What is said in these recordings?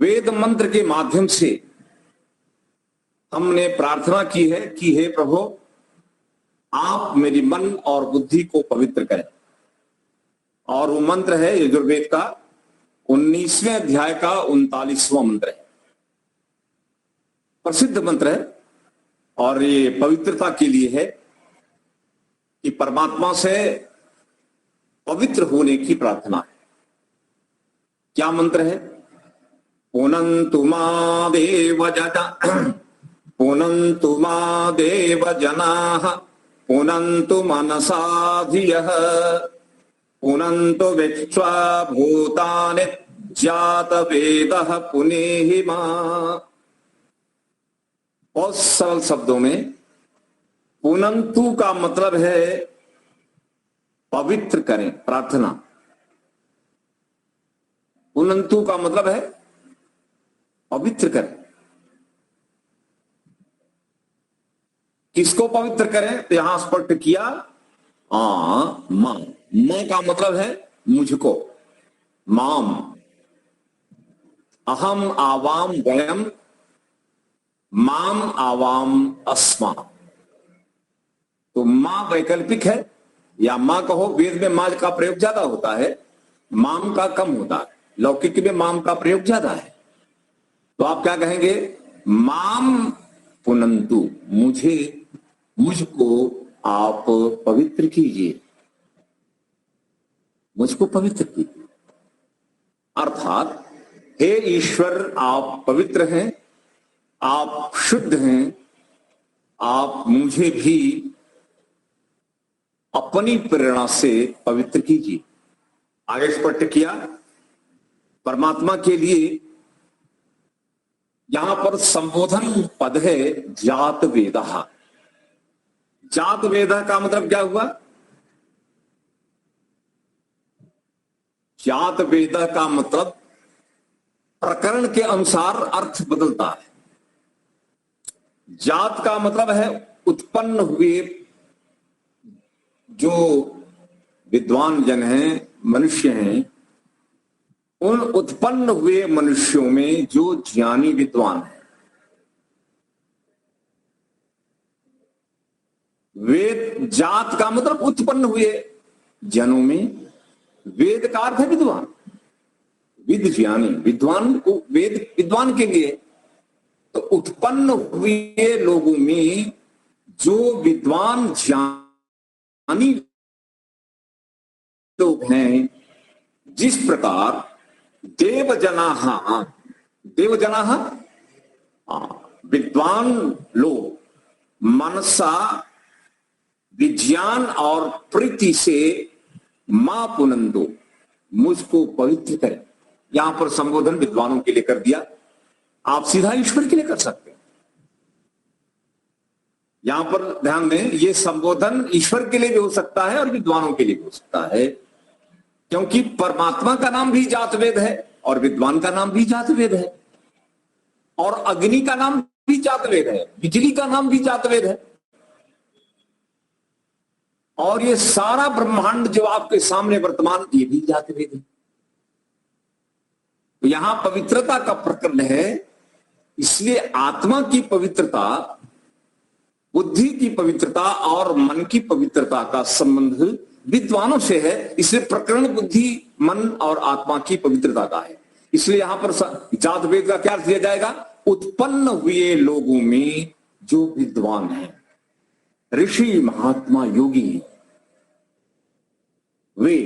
वेद मंत्र के माध्यम से हमने प्रार्थना की है कि हे प्रभु, आप मेरी मन और बुद्धि को पवित्र करें। और वो मंत्र है यजुर्वेद का 19वें अध्याय का 39वां मंत्र है, प्रसिद्ध मंत्र है। और ये पवित्रता के लिए है कि परमात्मा से पवित्र होने की प्रार्थना है। क्या मंत्र है? पुनन्तु मा देव जना पुनन्तु मा देव जनाः पुनन्तु मनसा धियः पुनन्तु विश्वा भूतानि जात वेदः पुनेहि मा। बहुत सरल शब्दों में पुनन्तु का मतलब है पवित्र करें, प्रार्थना। पुनन्तु का मतलब है पवित्र करें। किसको पवित्र करें? तो यहां स्पष्ट किया मां। मां का मतलब है मुझको। माम अहम आवाम वयम माम आवाम अस्मा। तो मां वैकल्पिक है, या मां कहो। वेद में मां का प्रयोग ज्यादा होता है, माम का कम होता है। लौकिक में माम का प्रयोग ज्यादा है। तो आप क्या कहेंगे? माम पुनन्तु, मुझको आप पवित्र कीजिए, मुझको पवित्र कीजिए। अर्थात हे ईश्वर, आप पवित्र हैं, आप शुद्ध हैं, आप मुझे भी अपनी प्रेरणा से पवित्र कीजिए। आगे स्पष्ट किया परमात्मा के लिए यहां पर संबोधन पद है जात वेदः। जात वेदः का मतलब क्या हुआ? जात वेदः का मतलब प्रकरण के अनुसार अर्थ बदलता है। जात का मतलब है उत्पन्न हुए। जो विद्वान जन हैं, मनुष्य हैं, उन उत्पन्न हुए मनुष्यों में जो ज्ञानी विद्वान है। वेद जात का मतलब उत्पन्न हुए जनों में। वेद का अर्थ है विद्वान, विद ज्ञानी। विद्वान को वेद विद्वान के लिए। तो उत्पन्न हुए लोगों में जो विद्वान ज्ञानी लोग हैं, जिस प्रकार देवजनाः विद्वान लोग मनसा विज्ञान और प्रीति से मां पुनन्तु, मुझको पवित्र करें। यहां पर संबोधन विद्वानों के लिए कर दिया। आप सीधा ईश्वर के लिए कर सकते हैं। यहां पर ध्यान दें, यह संबोधन ईश्वर के लिए भी हो सकता है और विद्वानों के लिए भी हो सकता है, क्योंकि परमात्मा का नाम भी जातवेद है और विद्वान का नाम भी जातवेद है, और अग्नि का नाम भी जातवेद है, बिजली का नाम भी जातवेद है। और ये सारा ब्रह्मांड जो आपके सामने वर्तमान, ये भी जातवेद है। तो यहां पवित्रता का प्रकरण है। इसलिए आत्मा की पवित्रता, बुद्धि की पवित्रता और मन की पवित्रता का संबंध विद्वानों से है। इसलिए प्रकरण बुद्धि, मन और आत्मा की पवित्रता का है। इसलिए यहां पर जात वेद का क्या अर्थ दिया जाएगा? उत्पन्न हुए लोगों में जो विद्वान है, ऋषि महात्मा योगी, वे।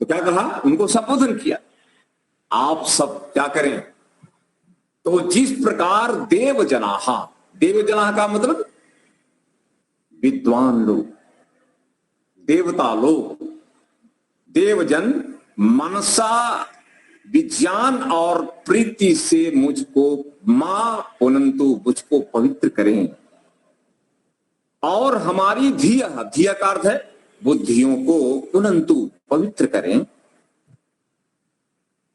तो क्या कहा? उनको संबोधन किया। आप सब क्या करें? तो जिस प्रकार देवजनाः का मतलब विद्वान लोग, देवता लोग, देवजन मनसा विज्ञान और प्रीति से मुझको मां पुनन्तु, मुझको पवित्र करें। और हमारी धिया का अर्थ है बुद्धियों को पुनन्तु, पवित्र करें।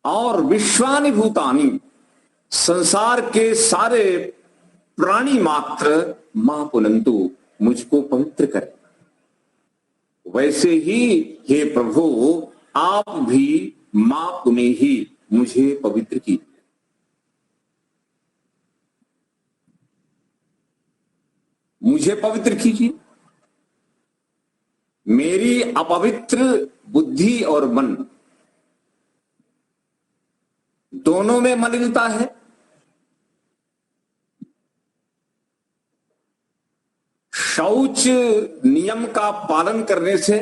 और विश्वानि भूतानि, संसार के सारे प्राणी मात्र मां पुनन्तु, मुझको पवित्र करें। वैसे ही हे प्रभु, आप भी मां पुनेहि, मुझे पवित्र कीजिए। मुझे पवित्र कीजिए। मेरी अपवित्र बुद्धि और मन दोनों में मलिनता है। शौच नियम का पालन करने से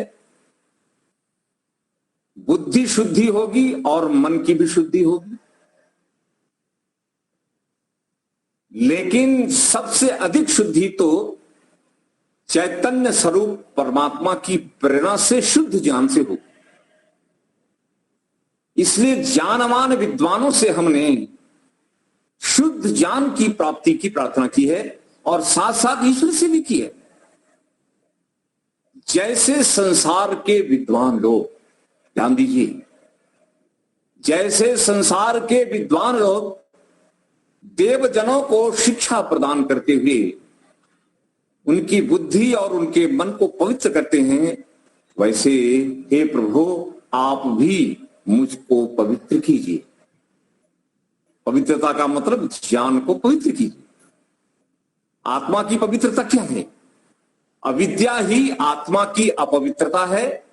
बुद्धि शुद्धि होगी और मन की भी शुद्धि होगी, लेकिन सबसे अधिक शुद्धि तो चैतन्य स्वरूप परमात्मा की प्रेरणा से शुद्ध ज्ञान से हो। इसलिए ज्ञानवान विद्वानों से हमने शुद्ध ज्ञान की प्राप्ति की प्रार्थना की है और साथ साथ ईश्वर से भी की है। जैसे संसार के विद्वान लोग, ध्यान दीजिए, जैसे संसार के विद्वान लोग देवजनों को शिक्षा प्रदान करते हुए उनकी बुद्धि और उनके मन को पवित्र करते हैं, वैसे हे प्रभु आप भी मुझको पवित्र कीजिए। पवित्रता का मतलब ज्ञान को पवित्र कीजिए। आत्मा की पवित्रता क्या है? अविद्या ही आत्मा की अपवित्रता है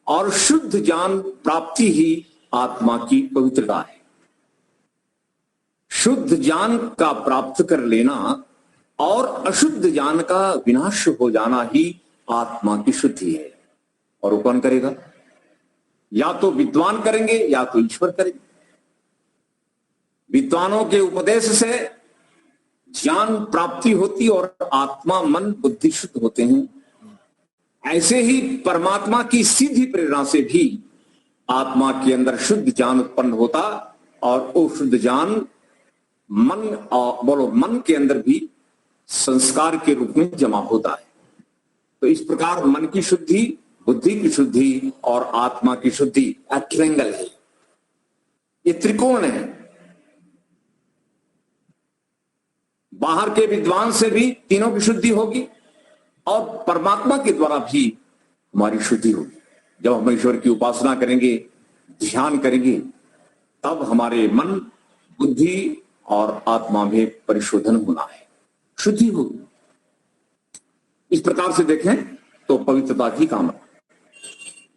और शुद्ध ज्ञान प्राप्ति ही आत्मा की पवित्रता है। शुद्ध ज्ञान का प्राप्त कर लेना और अशुद्ध ज्ञान का विनाश हो जाना ही आत्मा की शुद्धि है। और वो कौन करेगा? या तो विद्वान करेंगे या तो ईश्वर करेंगे। विद्वानों के उपदेश से ज्ञान प्राप्ति होती और आत्मा मन बुद्धि शुद्ध होते हैं। ऐसे ही परमात्मा की सीधी प्रेरणा से भी आत्मा के अंदर शुद्ध ज्ञान उत्पन्न होता और वो शुद्ध ज्ञान मन के अंदर भी संस्कार के रूप में जमा होता है। तो इस प्रकार मन की शुद्धि, बुद्धि की शुद्धि और आत्मा की शुद्धि ट्रायंगल है, ये त्रिकोण है। बाहर के विद्वान से भी तीनों की शुद्धि होगी और परमात्मा के द्वारा भी हमारी शुद्धि होगी। जब हम ईश्वर की उपासना करेंगे, ध्यान करेंगे, तब हमारे मन, बुद्धि और आत्मा में परिशोधन होना है, शुद्धि होगी। इस प्रकार से देखें तो पवित्रता की कामना।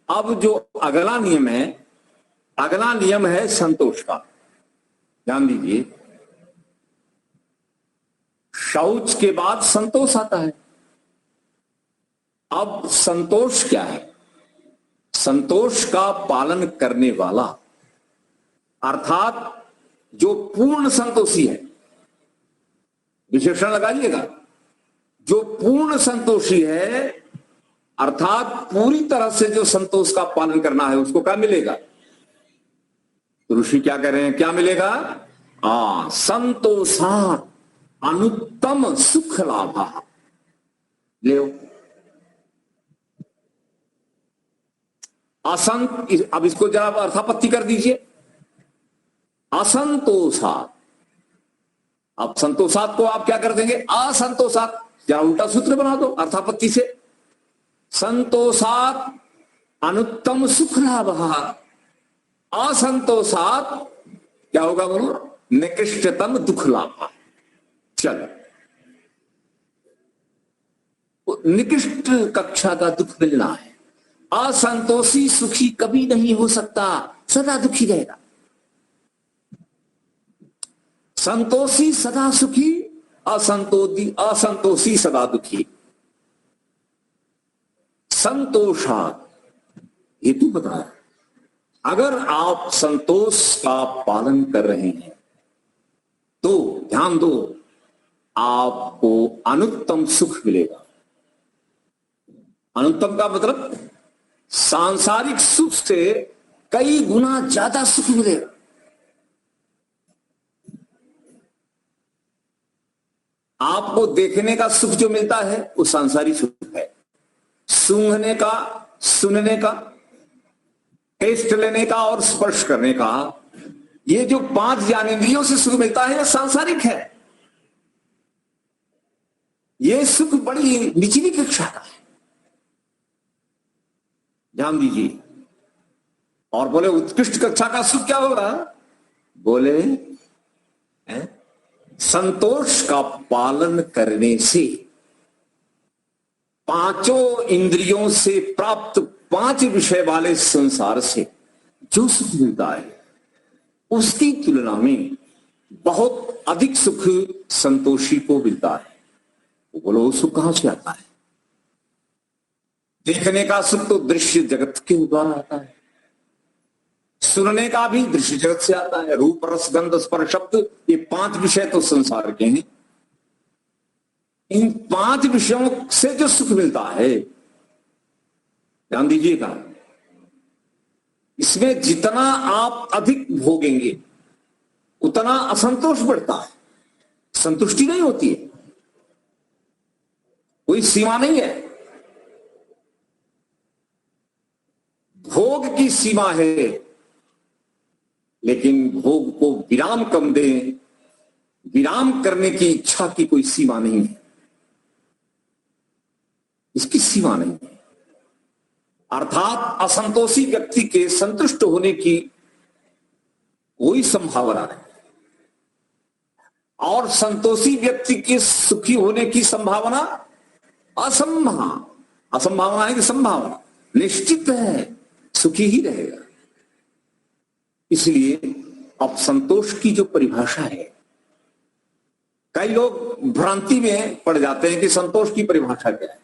अब जो अगला नियम है, अगला नियम है संतोष का। ध्यान दीजिए, शौच के बाद संतोष आता है। अब संतोष क्या है? संतोष का पालन करने वाला, अर्थात जो पूर्ण संतोषी है, विशेषण लगाइएगा, जो पूर्ण संतोषी है अर्थात पूरी तरह से जो संतोष का पालन करना है, उसको क्या मिलेगा? तो ऋषि क्या कह रहे हैं, क्या मिलेगा? संतोषात् अनुत्तम सुख लाभा। ले असंत, अब इसको जरा अर्थापत्ति कर दीजिए। असंतोषात्, अब संतोषात् को आप क्या कर देंगे? असंतोषात्, जरा उल्टा सूत्र बना दो अर्थापत्ति से। संतोषात् अनुत्तम सुख लाभः, असंतोषात् क्या होगा बोलो? निकृष्टतम दुख लाभ। चलो, निकृष्ट कक्षा का दुख मिलना है। असंतोषी सुखी कभी नहीं हो सकता, सदा दुखी रहेगा। संतोषी सदा सुखी, असंतोषी सदा दुखी। संतोषात् हेतु बताया, अगर आप संतोष का पालन कर रहे हैं तो ध्यान दो, आपको अनुत्तम सुख मिलेगा। अनुत्तम का मतलब सांसारिक सुख से कई गुना ज्यादा सुख मिलेगा। आपको देखने का सुख जो मिलता है वो सांसारिक सुख है। सूंघने का, सुनने का, टेस्ट लेने का और स्पर्श करने का, ये जो 5 ज्ञानेंद्रियों से सुख मिलता है, यह सांसारिक है। ये सुख बड़ी निचली कक्षा का है, ध्यान दीजिए। और बोले उत्कृष्ट कक्षा का सुख क्या होगा? बोले संतोष का पालन करने से पांचों इंद्रियों से प्राप्त पांच विषय वाले संसार से जो सुख मिलता है उसकी तुलना में बहुत अधिक सुख संतोषी को मिलता है। वो बोलो सुख कहां से आता है? देखने का सुख तो दृश्य जगत के द्वारा आता है, सुनने का भी दृश्य जगत से आता है। रूप रस गंध स्पर्श शब्द, ये पांच विषय तो संसार के हैं। इन पांच विषयों से जो सुख मिलता है, ध्यान दीजिएगा, इसमें जितना आप अधिक भोगेंगे उतना असंतोष बढ़ता है, संतुष्टि नहीं होती है, कोई सीमा नहीं है। भोग की सीमा है, लेकिन भोग को विराम कम दें, विराम करने की इच्छा की कोई सीमा नहीं है, इसकी सीमा नहीं है। अर्थात असंतोषी व्यक्ति के संतुष्ट होने की कोई संभावना नहीं, और संतोषी व्यक्ति के सुखी होने की संभावना असंभावना है कि संभावना, निश्चित है सुखी ही रहेगा। इसलिए अब संतोष की जो परिभाषा है, कई लोग भ्रांति में पड़ जाते हैं कि संतोष की परिभाषा क्या है।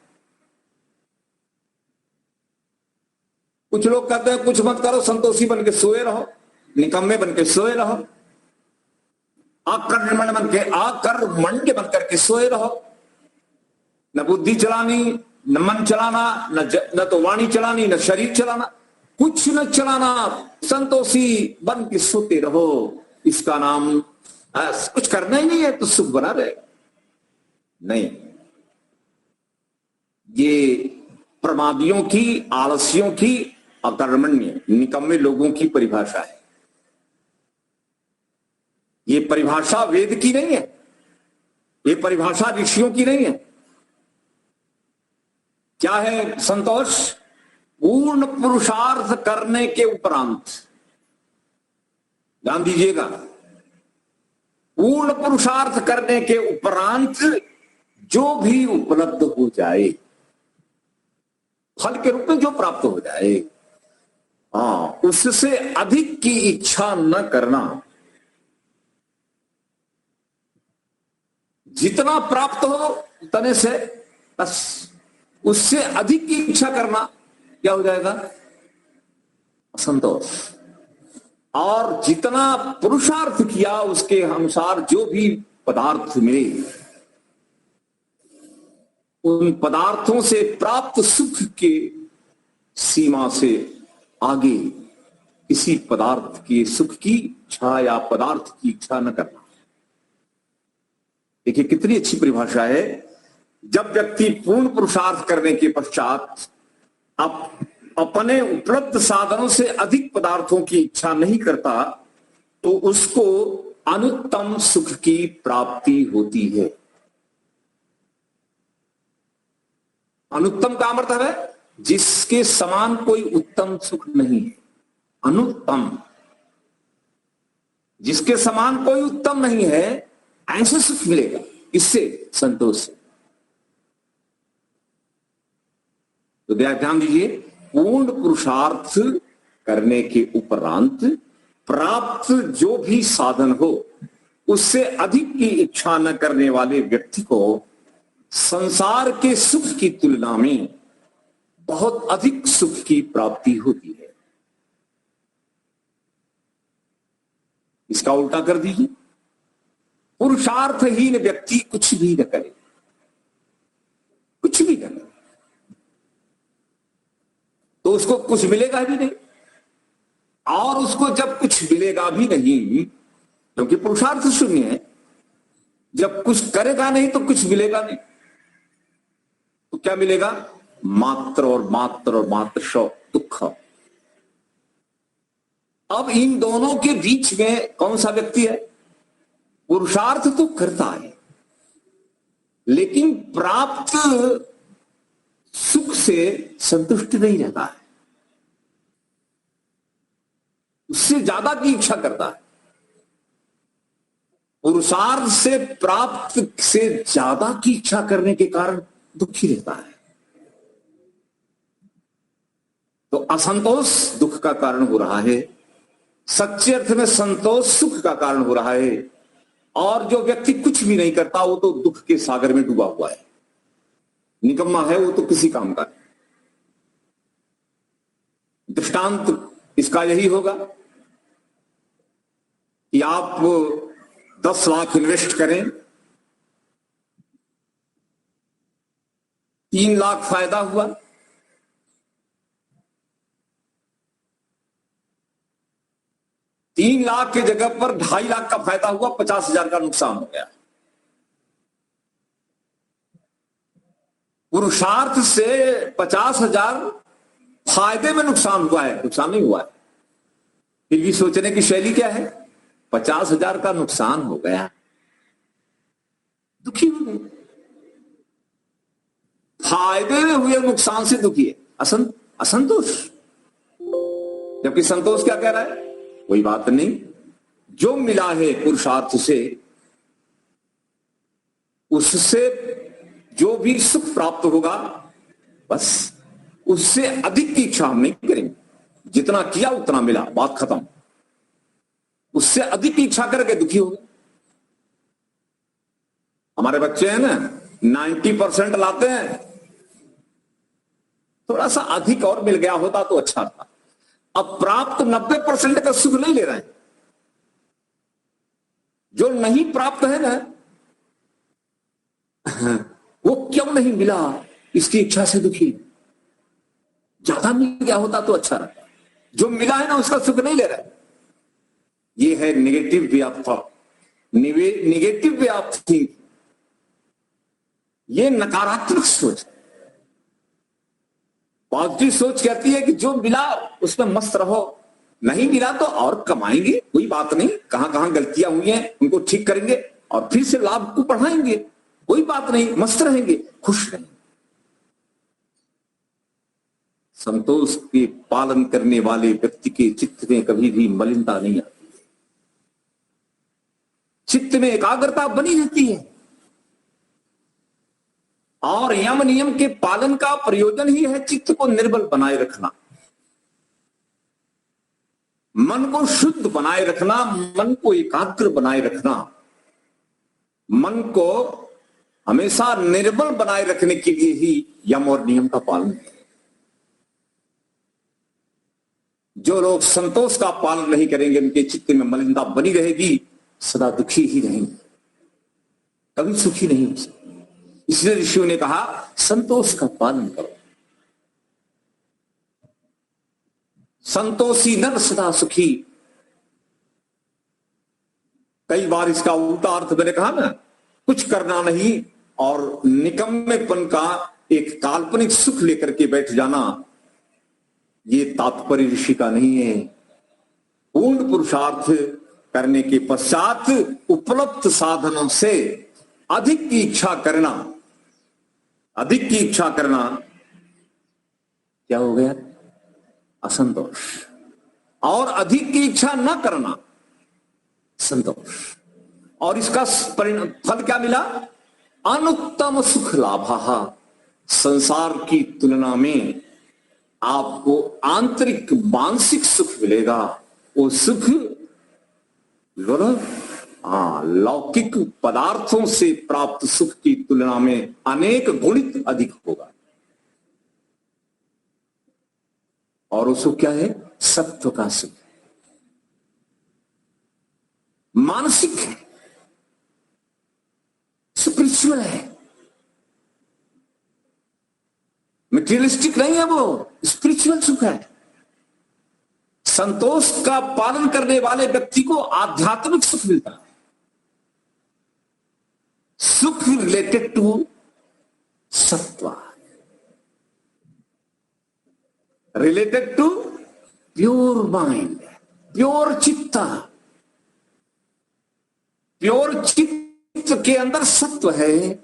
कुछ लोग कहते हैं कुछ मत करो, संतोषी बन के सोए रहो, निकम्मे बन के सोए रहो, आकर्मण्य बन करके सोए रहो, न बुद्धि चलानी, न मन चलाना, न तो वाणी चलानी, न शरीर चलाना, कुछ न चलाना, संतोषी बन के सोते रहो। इसका नाम कुछ करना ही नहीं है तो सुख बना रहेगा? नहीं, ये प्रमादियों की, आलस्यों की, अकर्मण्य निकम्मे लोगों की परिभाषा है। ये परिभाषा वेद की नहीं है, ये परिभाषा ऋषियों की नहीं है। क्या है संतोष? पूर्ण पुरुषार्थ करने के उपरांत, ध्यान दीजिएगा, पूर्ण पुरुषार्थ करने के उपरांत जो भी उपलब्ध हो जाए, फल के रूप में जो प्राप्त हो जाए, उससे अधिक की इच्छा न करना। जितना प्राप्त हो उतने से बस, उससे अधिक की इच्छा करना क्या हो जाएगा? असंतोष। और जितना पुरुषार्थ किया उसके अनुसार जो भी पदार्थ मिले, उन पदार्थों से प्राप्त सुख के सीमा से आगे किसी पदार्थ के सुख की इच्छा या पदार्थ की इच्छा न करना। देखिए कितनी अच्छी परिभाषा है। जब व्यक्ति पूर्ण पुरुषार्थ करने के पश्चात अपने उपलब्ध साधनों से अधिक पदार्थों की इच्छा नहीं करता, तो उसको अनुत्तम सुख की प्राप्ति होती है। अनुत्तम का मतलब है जिसके समान कोई उत्तम सुख नहीं है। अनुत्तम, जिसके समान कोई उत्तम नहीं है, ऐसे सुख मिलेगा। इससे संतोष से। तो ध्यान दीजिए, पूर्ण पुरुषार्थ करने के उपरांत प्राप्त जो भी साधन हो, उससे अधिक की इच्छा न करने वाले व्यक्ति को संसार के सुख की तुलना में बहुत अधिक सुख की प्राप्ति होती है। इसका उल्टा कर दीजिए, पुरुषार्थहीन व्यक्ति कुछ भी न करे, कुछ भी न करे, तो उसको कुछ मिलेगा भी नहीं। और उसको जब कुछ मिलेगा भी नहीं, क्योंकि पुरुषार्थ शून्य है, जब कुछ करेगा नहीं तो कुछ मिलेगा नहीं। तो क्या मिलेगा? मात्र और मात्र और मात्र दुख। अब इन दोनों के बीच में कौन सा व्यक्ति है? पुरुषार्थ तो करता है, लेकिन प्राप्त सुख से संतुष्ट नहीं रहता है, उससे ज्यादा की इच्छा करता है। पुरुषार्थ से प्राप्त से ज्यादा की इच्छा करने के कारण दुखी रहता है। तो असंतोष दुख का कारण हो रहा है, सच्चे अर्थ में संतोष सुख का कारण हो रहा है। और जो व्यक्ति कुछ भी नहीं करता वो तो दुख के सागर में डूबा हुआ है, निकम्मा है, वो तो किसी काम का नहीं। दृष्टांत इसका यही होगा कि आप 10 लाख इन्वेस्ट करें, 3 लाख फायदा हुआ, 3 लाख की जगह पर 2.5 लाख का फायदा हुआ, 50,000 का नुकसान हो गया। पुरुषार्थ से 50,000 फायदे में नुकसान हुआ है, नुकसान नहीं हुआ है। फिर भी सोचने की शैली क्या है, 50,000 का नुकसान हो गया, दुखी हो गए। फायदे में हुए नुकसान से दुखी है, असंतोष। जबकि संतोष क्या कह रहा है, कोई बात नहीं, जो मिला है पुरुषार्थ से, उससे जो भी सुख प्राप्त होगा, बस उससे अधिक की इच्छा हम नहीं करेंगे। जितना किया उतना मिला, बात खत्म। उससे अधिक की इच्छा करके दुखी हो गए। हमारे बच्चे हैं ना, 90% लाते हैं, थोड़ा सा अधिक और मिल गया होता तो अच्छा था। अब प्राप्त 90% का सुख नहीं ले रहे हैं। जो नहीं प्राप्त है ना, वो क्यों नहीं मिला इसकी इच्छा से दुखी। ज्यादा मिल गया होता तो अच्छा रहता। जो मिला है ना उसका सुख नहीं ले रहा है। ये है negative way of thought, negative way of thinking. ये नकारात्मक सोच। पॉजिटिव सोच कहती है कि जो मिला उसमें मस्त रहो, नहीं मिला तो और कमाएंगे, कोई बात नहीं, कहां कहां गलतियां हुई हैं उनको ठीक करेंगे और फिर से लाभ को बढ़ाएंगे, कोई बात नहीं, मस्त रहेंगे, खुश रहेंगे। संतोष के पालन करने वाले व्यक्ति के चित्त में कभी भी मलिनता नहीं आती, चित्त में एकाग्रता बनी रहती है। और यम नियम के पालन का प्रयोजन ही है चित्त को निर्बल बनाए रखना, मन को शुद्ध बनाए रखना, मन को एकाग्र बनाए रखना, मन को हमेशा निर्बल बनाए रखने के लिए ही यम और नियम का पालन है। जो लोग संतोष का पालन नहीं करेंगे, उनके चित्त में मलिनता बनी रहेगी, सदा दुखी ही रहेंगे, कभी सुखी नहीं हो सकते। इसलिए ऋषियों ने कहा संतोष का पालन करो। संतोषी नर सदा सुखी। कई बार इसका उल्टा अर्थ मैंने कहा ना, कुछ करना नहीं और निकम्मेपन का एक काल्पनिक सुख लेकर के बैठ जाना, ये तात्पर्य ऋषि का नहीं है। पूर्ण पुरुषार्थ करने के पश्चात उपलब्ध साधनों से अधिक की इच्छा करना, अधिक की इच्छा करना क्या हो गया, असंतोष। और अधिक की इच्छा न करना संतोष। और इसका फल क्या मिला, अनुत्तम सुख लाभा। संसार की तुलना में आपको आंतरिक मानसिक सुख मिलेगा। वो सुख लौकिक पदार्थों से प्राप्त सुख की तुलना में अनेक गुणित अधिक होगा। और वो सुख क्या है, सत्व का सुख, मानसिक है, स्पिरिचुअल है, मटेरियलिस्टिक नहीं है, वो स्पिरिचुअल सुख है। संतोष का पालन करने वाले व्यक्ति को आध्यात्मिक सुख मिलता है, सुख रिलेटेड टू सत्व, related to pure mind, pure चित्त। प्योर चित्त के अंदर सत्व है,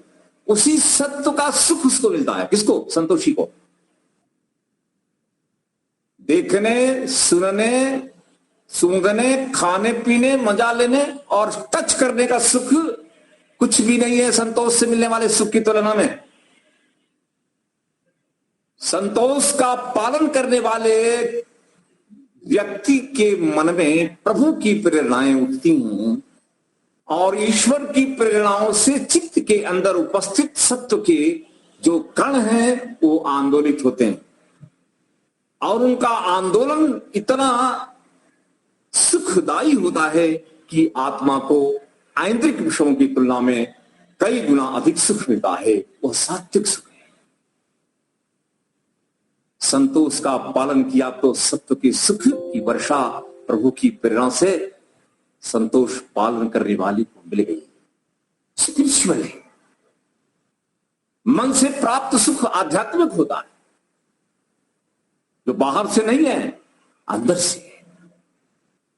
उसी सत्व का सुख उसको मिलता है। किसको, संतोषी को। देखने, सुनने, सूंघने, खाने पीने, मजा लेने और टच करने का सुख कुछ भी नहीं है संतोष से मिलने वाले सुख की तुलना में। संतोष का पालन करने वाले व्यक्ति के मन में प्रभु की प्रेरणाएं उठती हैं और ईश्वर की प्रेरणाओं से चित्त के अंदर उपस्थित सत्व के जो कण हैं वो आंदोलित होते हैं और उनका आंदोलन इतना सुखदायी होता है कि आत्मा को ऐन्द्रिक विषयों की तुलना में कई गुना अधिक सुख मिलता है। वह सात्विक सुख है। संतोष का पालन किया तो सत्व के सुख की वर्षा प्रभु की प्रेरणा से संतोष पालन करने वाली को मिल गई। स्पिरिचुअल है। मन से प्राप्त सुख आध्यात्मिक होता है, जो बाहर से नहीं है, अंदर से है।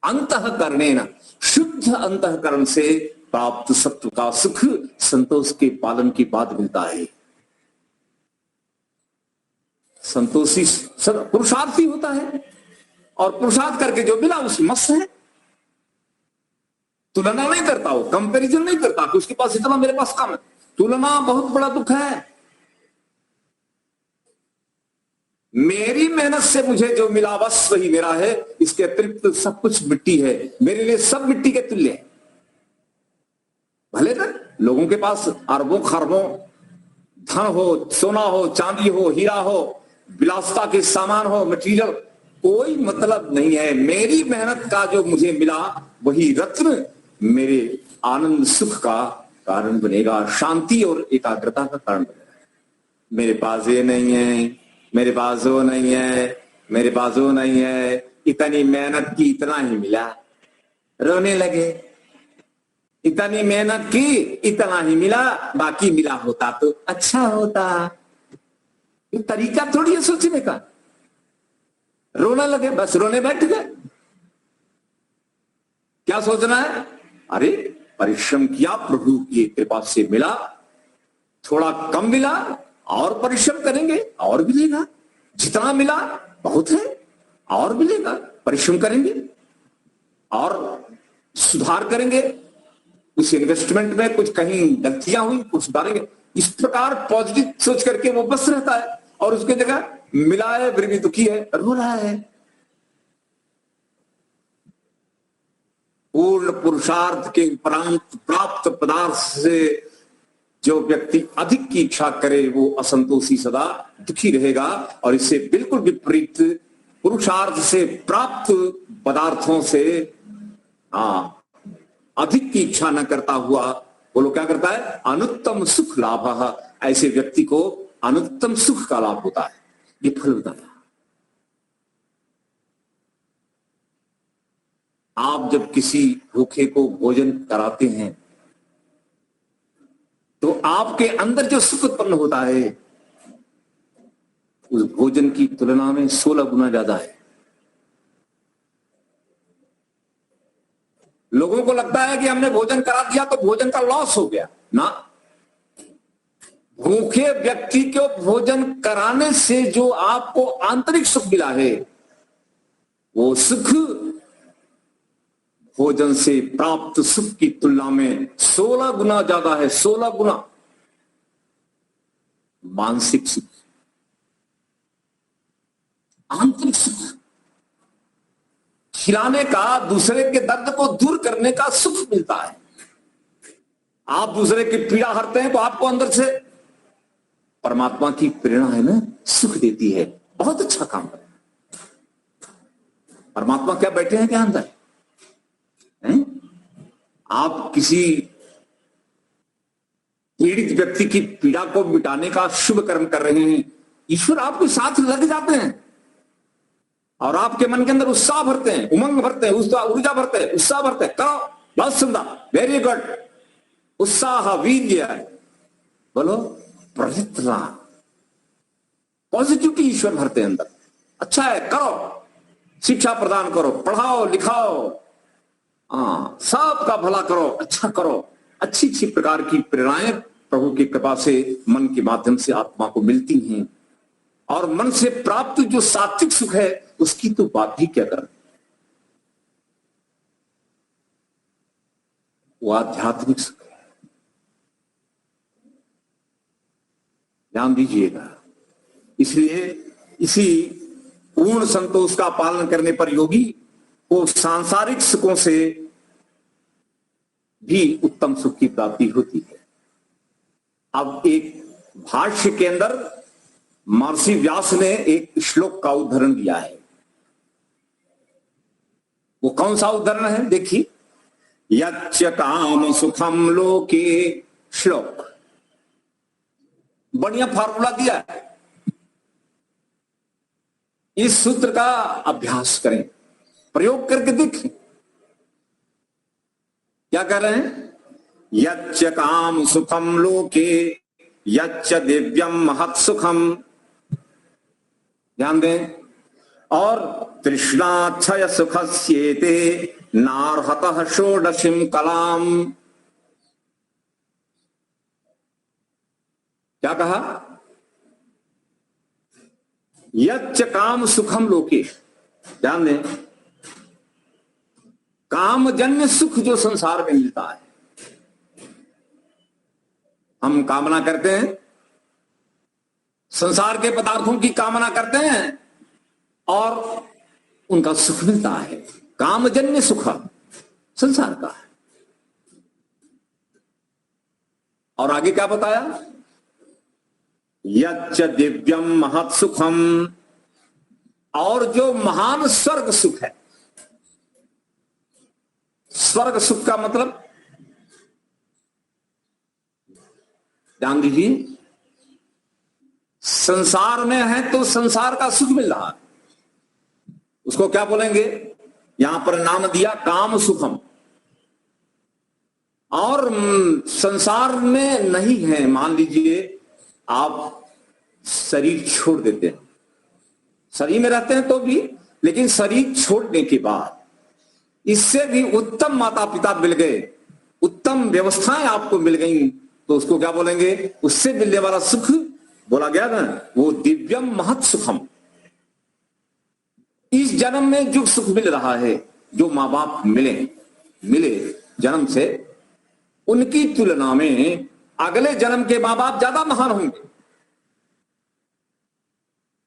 अंतःकरणेन, शुद्ध अंतःकरण से प्राप्त सत्व का सुख संतोष के पालन के बाद मिलता है। संतोषी पुरुषार्थी होता है और पुरुषार्थ करके जो मिला उस मस्त है। तुलना नहीं करता, वो कंपैरिजन नहीं करता कि उसके पास इतना मेरे पास कम है। तुलना बहुत बड़ा दुख है। मेरी मेहनत से मुझे जो मिला बस वही मेरा है, इसके अतिरिक्त सब कुछ मिट्टी है। मेरे लिए सब मिट्टी के तुल्य है। भले ना लोगों के पास अरबों खरबों धन हो, सोना हो, चांदी हो, हीरा हो, विलासिता के सामान हो, मटीरियल, कोई मतलब नहीं है। मेरी मेहनत का जो मुझे मिला वही रत्न मेरे आनंद सुख का कारण बनेगा, शांति और एकाग्रता का कारण बनेगा। मेरे पास ये नहीं है, मेरे पास वो नहीं है, मेरे पास वो नहीं है, इतनी मेहनत की इतना ही मिला, रोने लगे। इतनी मेहनत की इतना ही मिला, बाकी मिला होता तो अच्छा होता। ये तरीका थोड़ी है सोचने का। रोने लगे, बस रोने बैठ गए। क्या सोचना है? अरे परिश्रम किया, प्रभु की कृपा से मिला, थोड़ा कम मिला और परिश्रम करेंगे और मिलेगा। जितना मिला बहुत है और मिलेगा। परिश्रम करेंगे और सुधार करेंगे। उस इन्वेस्टमेंट में कुछ कहीं गलतियां हुई, कुछ सुधारेंगे। इस प्रकार पॉजिटिव सोच करके वो बस रहता है और उसके जगह मिला है फिर भी दुखी है, रो रहा है। पूर्ण पुरुषार्थ के उपरांत प्राप्त पदार्थ से जो व्यक्ति अधिक की इच्छा करे वो असंतोषी सदा दुखी रहेगा। और इससे बिल्कुल विपरीत पुरुषार्थ से प्राप्त पदार्थों से अधिक की इच्छा न करता हुआ वो लोग क्या करता है? अनुत्तम सुख लाभ। ऐसे व्यक्ति को अनुत्तम सुख का लाभ होता है। ये फल होता है। आप जब किसी भूखे को भोजन कराते हैं तो आपके अंदर जो सुख उत्पन्न होता है उस भोजन की तुलना में 16 गुना ज्यादा है। लोगों को लगता है कि हमने भोजन करा दिया तो भोजन का लॉस हो गया ना। भूखे व्यक्ति को भोजन कराने से जो आपको आंतरिक सुख मिला है वो सुख भोजन से प्राप्त सुख की तुलना में 16 गुना ज्यादा है। 16 गुना मानसिक सुख, आंतरिक सुख, खिलाने का, दूसरे के दर्द को दूर करने का सुख मिलता है। आप दूसरे की पीड़ा हरते हैं तो आपको अंदर से परमात्मा की प्रेरणा है ना, सुख देती है। बहुत अच्छा काम है। परमात्मा क्या बैठे हैं क्या अंदर हैं? आप किसी पीड़ित व्यक्ति की पीड़ा को मिटाने का शुभ कर्म कर रहे हैं, ईश्वर आपके साथ लग जाते हैं और आपके मन के अंदर उत्साह भरते हैं, उमंग भरते हैं, ऊर्जा भरते हैं, उत्साह भरते हैं। करो, बहुत सुंदर, वेरी गुड, उत्साह वीर्य, बोलो प्रयत्न, पॉजिटिविटी ईश्वर भरते हैं अंदर। अच्छा है, करो, शिक्षा प्रदान करो, पढ़ाओ लिखाओ, सबका भला करो, अच्छा करो। अच्छी अच्छी प्रकार की प्रेरणाएं प्रभु की कृपा से मन के माध्यम से आत्मा को मिलती हैं। और मन से प्राप्त जो सात्विक सुख है उसकी तो बात ही क्या कर, वो आध्यात्मिक सुख है। ध्यान दीजिएगा, इसलिए इसी पूर्ण संतोष का पालन करने पर योगी को सांसारिक सुखों से भी उत्तम सुख की प्राप्ति होती है। अब एक भाष्य के अंदर महर्षि व्यास ने एक श्लोक का उदाहरण दिया है। वो कौन सा उदाहरण है? देखिए, यच्च काम सुखम लोके, श्लोक बढ़िया फार्मूला दिया है। इस सूत्र का अभ्यास करें, प्रयोग करके देखें। क्या कर रहे हैं? यच्च काम सुखम लोके यच्च दिव्यम महत् सुखम, ध्यान दें। और तृष्णाक्षय सुखस्येते नार्हतः षोडशीं कलाम। क्या कहा? यच्च काम सुखम लोके, ध्यान दें। कामजन्य सुख जो संसार में मिलता है, हम कामना करते हैं, संसार के पदार्थों की कामना करते हैं और उनका सुख मिलता है। कामजन्य सुख संसार का है। और आगे क्या बताया? यच्च दिव्यम महत् सुखम, और जो महान स्वर्ग सुख है। स्वर्ग सुख का मतलब ध्यान दीजिए, संसार में है तो संसार का सुख मिल रहा है, उसको क्या बोलेंगे? यहां पर नाम दिया काम सुखम। और संसार में नहीं है, मान लीजिए आप शरीर छोड़ देते हैं, शरीर में रहते हैं तो भी, लेकिन शरीर छोड़ने के बाद इससे भी उत्तम माता पिता मिल गए, उत्तम व्यवस्थाएं आपको मिल गई, तो उसको क्या बोलेंगे? उससे मिलने वाला सुख बोला गया ना, वो दिव्यम महत् सुखम। इस जन्म में जो सुख मिल रहा है, जो मां बाप मिले जन्म से, उनकी तुलना में अगले जन्म के मां बाप ज्यादा महान होंगे।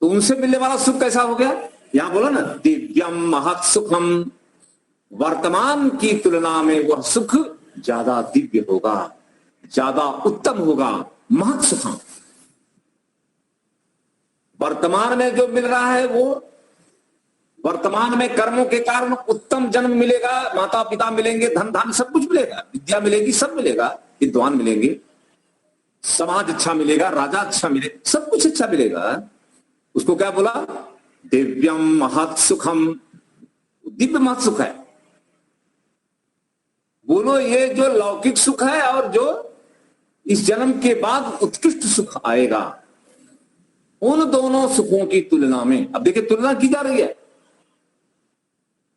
तो उनसे मिलने वाला सुख कैसा हो गया? यहां बोला ना, दिव्यम महत् सुखम। वर्तमान की तुलना में वह सुख ज्यादा दिव्य होगा, ज्यादा उत्तम होगा, महत् सुखम। वर्तमान में जो मिल रहा है, वो वर्तमान में कर्मों के कारण उत्तम जन्म मिलेगा, माता पिता मिलेंगे, धन धान सब कुछ मिलेगा, विद्या मिलेगी, सब मिलेगा, विद्वान मिलेंगे, समाज अच्छा मिलेगा, राजा अच्छा मिलेगा, सब कुछ अच्छा मिलेगा। उसको क्या बोला? दिव्यम महत् सुखम। दिव्य महत् सुख है। बोलो, ये जो लौकिक सुख है और जो इस जन्म के बाद उत्कृष्ट सुख आएगा, उन दोनों सुखों की तुलना में, अब देखिए तुलना की जा रही है,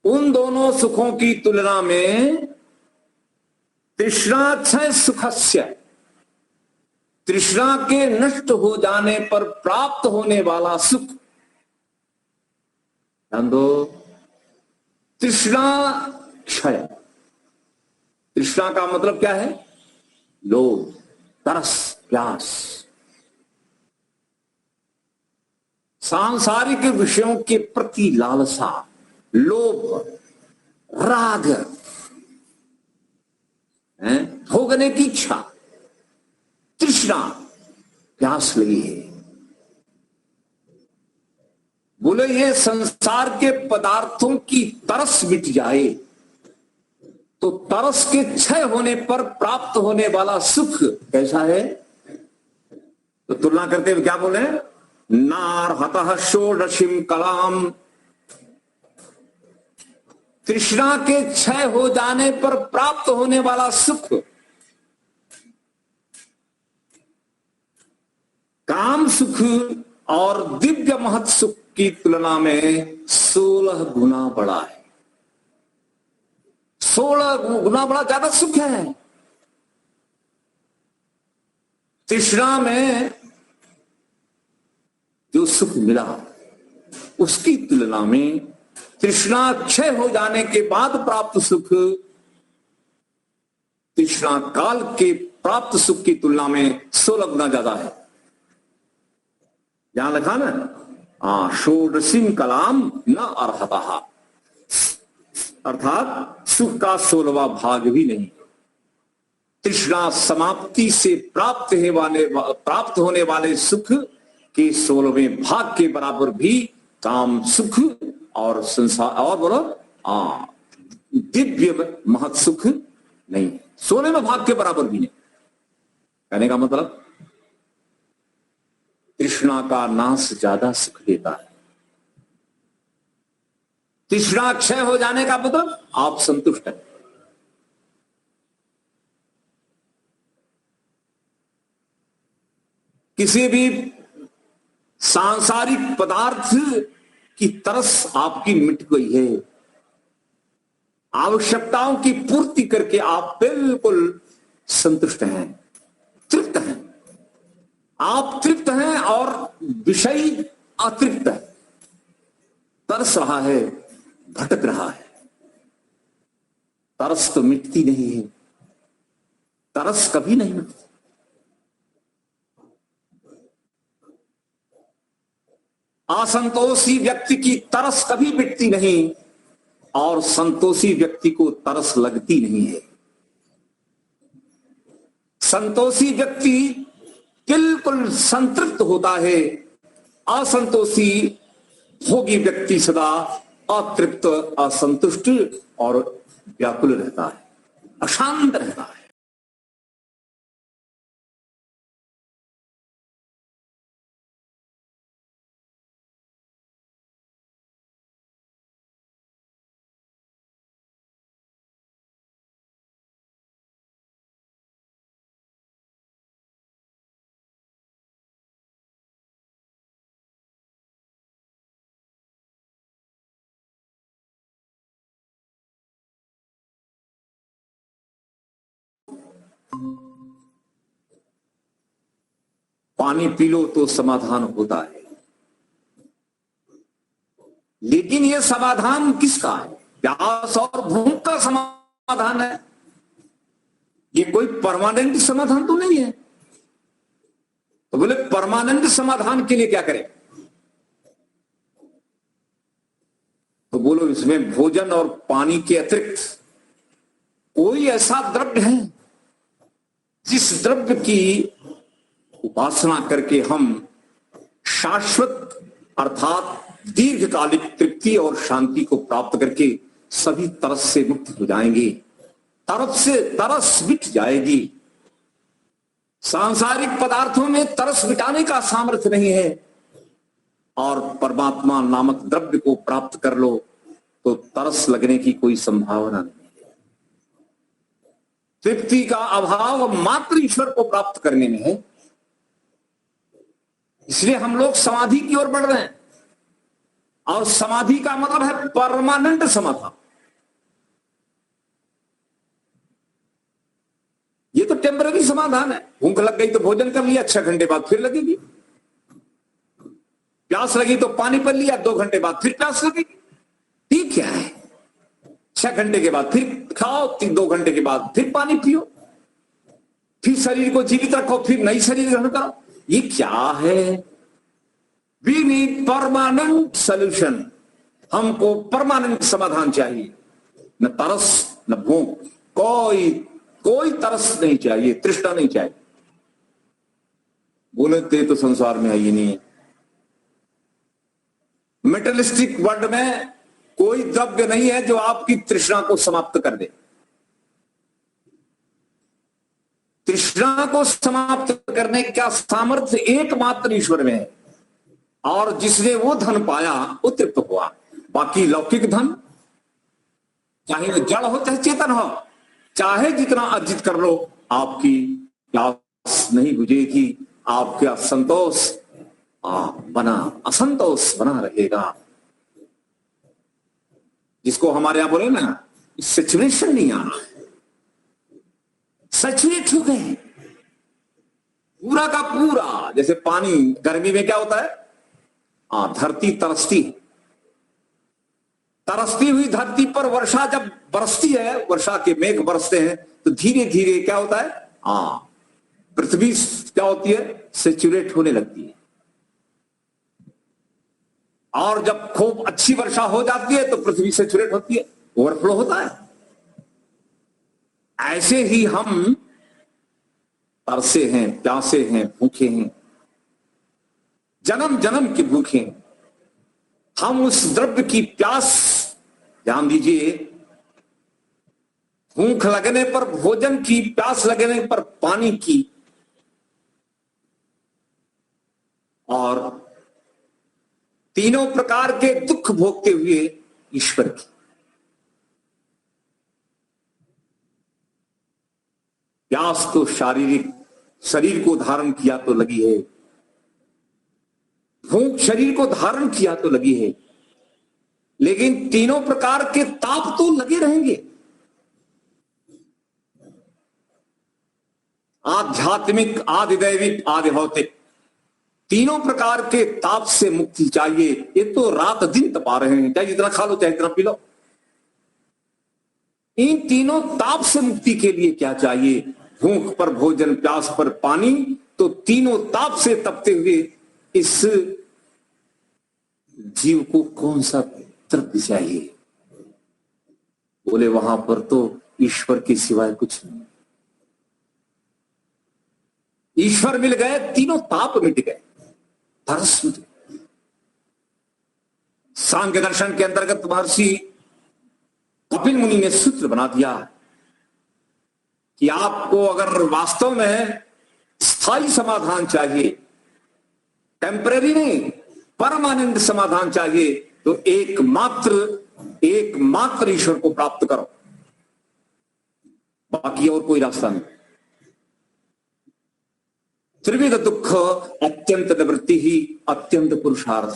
उन दोनों सुखों की तुलना में तृष्णाक्षय सुखस्य, तृष्णा के नष्ट हो जाने पर प्राप्त होने वाला सुख, ध्यान दो, तृष्णा क्षय। तृष्णा का मतलब क्या है? लोभ, तरस, प्यास। सांसारिक विषयों के प्रति लालसा, लोभ, राग, भोगने की इच्छा, तृष्णा, प्यास लगी है। बोले, ये संसार के पदार्थों की तरस मिट जाए तो तरस के क्षय होने पर प्राप्त होने वाला सुख कैसा है? तो तुलना करते हुए क्या बोले? नार्हतः षोडशीं कलाम। तृष्णा के क्षय हो जाने पर प्राप्त होने वाला सुख काम सुख और दिव्य महत् सुख की तुलना में 16 गुना बड़ा है। 16 गुना बड़ा ज्यादा सुख है। तृष्णा में जो सुख मिला उसकी तुलना में तृष्णा क्षय हो जाने के बाद प्राप्त सुख तृष्णा काल के प्राप्त सुख की तुलना में 16 गुना ज्यादा है। यहां लिखा ना, षोडशीम कलाम न अर्हतः, अर्थात सुख का 16वां भाग भी नहीं। तृष्णा समाप्ति से प्राप्त होने वाले सुख के 16वें भाग के बराबर भी काम सुख और संसार और बोलो दिव्य महत सुख नहीं, 16वें भाग के बराबर भी नहीं। कहने का मतलब तृष्णा का नाश ज्यादा सुख देता है। तृष्णा क्षय हो जाने का मतलब आप संतुष्ट हैं। किसी भी सांसारिक पदार्थ की तरस आपकी मिट गई है, आवश्यकताओं की पूर्ति करके आप बिल्कुल संतुष्ट हैं, तृप्त हैं। आप तृप्त हैं और विषय अतृप्त है, तरस रहा है, भटक रहा है। तरस तो मिटती नहीं है, तरस कभी नहीं मिटती। असंतोषी व्यक्ति की तरस कभी मिटती नहीं और संतोषी व्यक्ति को तरस लगती नहीं है। संतोषी व्यक्ति बिल्कुल संतृप्त होता है, असंतोषी भोगी व्यक्ति सदा अतृप्त, असंतुष्ट और व्याकुल रहता है, अशांत रहता है। पानी पी लो तो समाधान होता है, लेकिन यह समाधान किसका है? प्यास और भूख का समाधान है। ये कोई परमानेंट समाधान तो नहीं है। तो बोले परमानेंट समाधान के लिए क्या करें? तो बोलो इसमें भोजन और पानी के अतिरिक्त कोई ऐसा द्रव्य है जिस द्रव्य की उपासना करके हम शाश्वत अर्थात दीर्घकालिक तृप्ति और शांति को प्राप्त करके सभी तरस से मुक्त हो जाएंगे, तरस मिट जाएगी। सांसारिक पदार्थों में तरस मिटाने का सामर्थ्य नहीं है और परमात्मा नामक द्रव्य को प्राप्त कर लो तो तरस लगने की कोई संभावना नहीं है। तृप्ति का अभाव मात्र ईश्वर को प्राप्त करने में है। इसलिए हम लोग समाधि की ओर बढ़ रहे हैं, और समाधि का मतलब है परमानेंट समाधान। ये तो टेम्पररी समाधान है। भूख लग गई तो भोजन कर लिया, 6 घंटे बाद फिर लगेगी। प्यास लगी तो पानी पी लिया, 2 घंटे बाद फिर प्यास लगेगी। ठीक क्या है? 6 घंटे के बाद फिर खाओ, 2 घंटे के बाद फिर पानी पियो, फिर शरीर को जीवित रखो, फिर नई शरीर ग्रहण करो। ये क्या है? We need permanent solution. हमको परमानेंट समाधान चाहिए। न तरस न भूख, कोई तरस नहीं चाहिए, तृष्णा नहीं चाहिए। बोलते तो संसार में है ही नहीं। मेटेरियलिस्टिक वर्ल्ड में कोई द्रव्य नहीं है जो आपकी तृष्णा को समाप्त कर दे। तृष्णा को समाप्त करने का सामर्थ्य एकमात्र ईश्वर में है, और जिसने वो धन पाया वो तृप्त हुआ। बाकी लौकिक धन, चाहे वो जड़ हो चाहे चेतन हो, चाहे जितना अर्जित कर लो, आपकी प्यास नहीं बुझेगी, आपका संतोष असंतोष बना रहेगा। जिसको हमारे यहां बोले ना, सिचुएशन नहीं आ रहा है, सचुएट हो गए पूरा का पूरा। जैसे पानी गर्मी में क्या होता है? धरती तरसती हुई धरती पर वर्षा जब बरसती है, वर्षा के मेघ बरसते हैं तो धीरे धीरे क्या होता है? पृथ्वी क्या होती है? सेचुरेट होने लगती है। और जब खूब अच्छी वर्षा हो जाती है तो पृथ्वी सेचुरेट होती है, ओवरफ्लो होता है। ऐसे ही हम तरसे हैं, प्यासे हैं, भूखे हैं, जन्म जन्म के भूखे हैं। हम उस द्रव्य की प्यास, ध्यान दीजिए, भूख लगने पर भोजन की, प्यास लगने पर पानी की, और तीनों प्रकार के दुख भोगते हुए ईश्वर की। प्यास तो शारीरिक, शरीर को धारण किया तो लगी है, भूख शरीर को धारण किया तो लगी है, लेकिन तीनों प्रकार के ताप तो लगे रहेंगे। आध्यात्मिक, आधिदैविक, आधि भौतिक, तीनों प्रकार के ताप से मुक्ति चाहिए। ये तो रात दिन तपा रहे हैं, चाहे जितना खा लो चाहे जितना पी लो। इन तीनों ताप से मुक्ति के लिए क्या चाहिए? भूख पर भोजन, प्यास पर पानी। तो तीनों ताप से तपते हुए इस जीव को कौन सा द्रव्य चाहिए? बोले वहां पर तो ईश्वर के सिवाय कुछ नहीं। ईश्वर मिल गए, तीनों ताप मिट गए, तरस मिट गए। सांख्य दर्शन के अंतर्गत महर्षि कपिल मुनि ने सूत्र बना दिया कि आपको अगर वास्तव में स्थायी समाधान चाहिए, टेम्परेरी नहीं, परमानेंट समाधान चाहिए, तो एकमात्र ईश्वर को प्राप्त करो, बाकी और कोई रास्ता नहीं। त्रिविध दुख अत्यंत निवृत्ति ही अत्यंत पुरुषार्थ।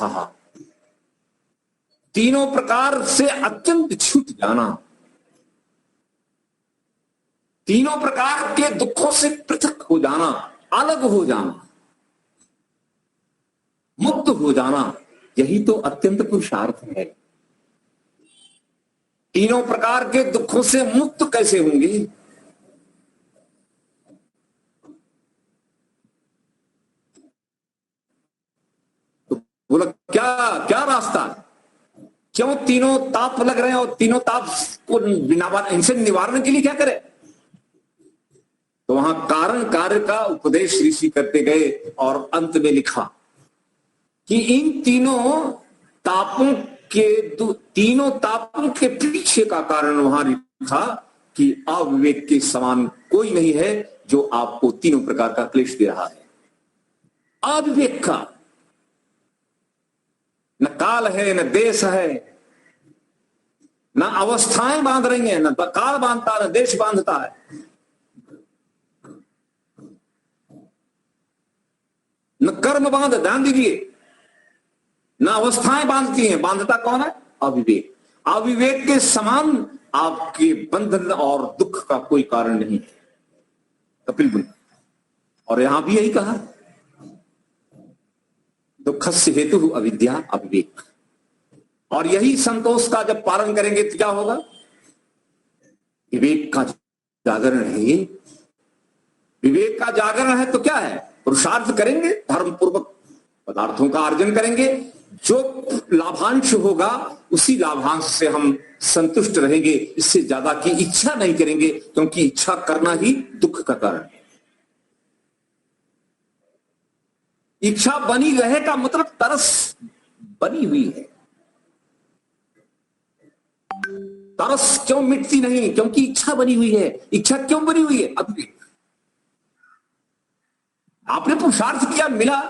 तीनों प्रकार से अत्यंत छूट जाना, तीनों प्रकार के दुखों से पृथक हो जाना, अलग हो जाना, मुक्त हो जाना, यही तो अत्यंत पुरुषार्थ है। तीनों प्रकार के दुखों से मुक्त कैसे होंगे? तो बोला क्या क्या रास्ता है? क्यों तीनों ताप लग रहे हैं और तीनों ताप को इनसे निवारण के लिए क्या करें? तो वहां कारण कार्य का उपदेश ऋषि करते गए और अंत में लिखा कि इन तीनों तापों के पीछे का कारण वहां लिखा कि अविवेक के समान कोई नहीं है जो आपको तीनों प्रकार का क्लेश दे रहा है। अविवेक का न काल है, न देश है, न अवस्थाएं बांध रही हैं, न काल बांधता, न देश बांधता है, न कर्म बांध, ध्यान दीजिए, न अवस्थाएं बांधती हैं। बांधता कौन है? अविवेक। अविवेक के समान आपके बंधन और दुख का कोई कारण नहीं है, कपिल मुनि। और यहां भी यही कहा, दुखस्य हेतु अविद्या अविवेक। और यही संतोष का जब पालन करेंगे तो क्या होगा? विवेक का जागरण है ये। विवेक का जागरण है तो क्या है? पुरुषार्थ करेंगे, धर्म पूर्वक पदार्थों का अर्जन करेंगे, जो लाभांश होगा उसी लाभांश से हम संतुष्ट रहेंगे, इससे ज्यादा की इच्छा नहीं करेंगे, क्योंकि इच्छा करना ही दुख का कारण है। इच्छा बनी रहे का मतलब तरस बनी हुई है। तरस क्यों मिटती नहीं? क्योंकि इच्छा बनी हुई है। इच्छा क्यों बनी हुई है? अविवेक। आपने पुरुषार्थ किया, मिला,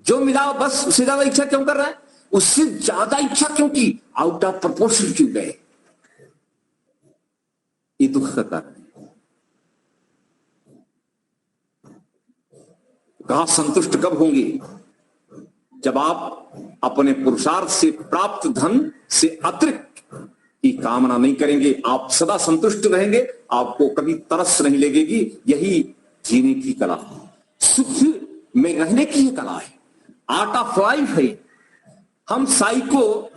जो मिला बस उससे ज्यादा इच्छा क्यों कर रहा है? उससे ज्यादा इच्छा क्यों की? आउट ऑफ प्रोपोर्शन क्यों गए? ये दुख का कारण है। कहा संतुष्ट कब होंगे? जब आप अपने पुरुषार्थ से प्राप्त धन से अतिरिक्त की कामना नहीं करेंगे, आप सदा संतुष्ट रहेंगे, आपको कभी तरस नहीं लगेगी। यही जीने की कला, सुख में रहने की कला है, आर्ट ऑफ लाइफ है। हम साइको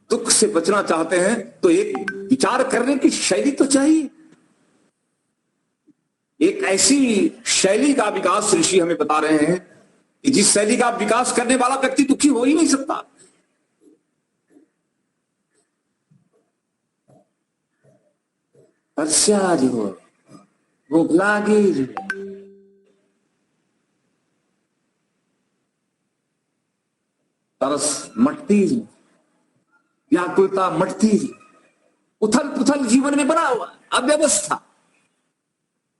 दुख से बचना चाहते हैं तो एक विचार करने की शैली तो चाहिए। एक ऐसी शैली का विकास ऋषि हमें बता रहे हैं कि जिस शैली का विकास करने वाला व्यक्ति दुखी हो ही नहीं सकता। तरस्या जो, भूख लागी जो, तरस मटती जो, व्याकुलता मटती जो, उथल पुथल जीवन में बना हुआ, अव्यवस्था।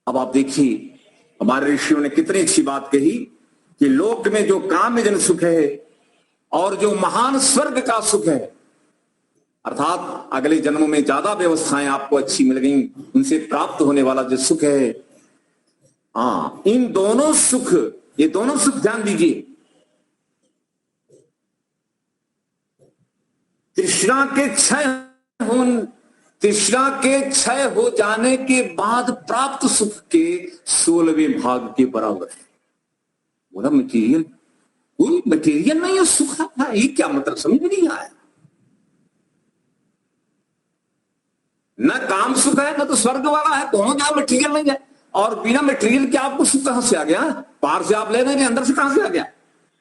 अब आप देखिए हमारे ऋषियों ने कितनी अच्छी बात कही कि लोक में जो काम्य जन सुख है और जो महान स्वर्ग का सुख है, अर्थात अगले जन्मों में ज्यादा व्यवस्थाएं आपको अच्छी मिल गई, उनसे प्राप्त होने वाला जो सुख है, हाँ, इन दोनों सुख, ये दोनों सुख ध्यान दीजिए, तृष्णा के क्षय हो जाने के बाद प्राप्त सुख के 16वें भाग के बराबर है। बोला मटेरियल, कोई मटेरियल नहीं है सुख है, ये क्या मतलब समझ में नहीं आया। न काम सुख है, न तो स्वर्ग वाला है, दोनों क्या मटेरियल नहीं है। और बिना मटेरियल के आपको सुख कहां से आ गया? बाहर से आप ले रहे हैं, अंदर से कहां से आ गया?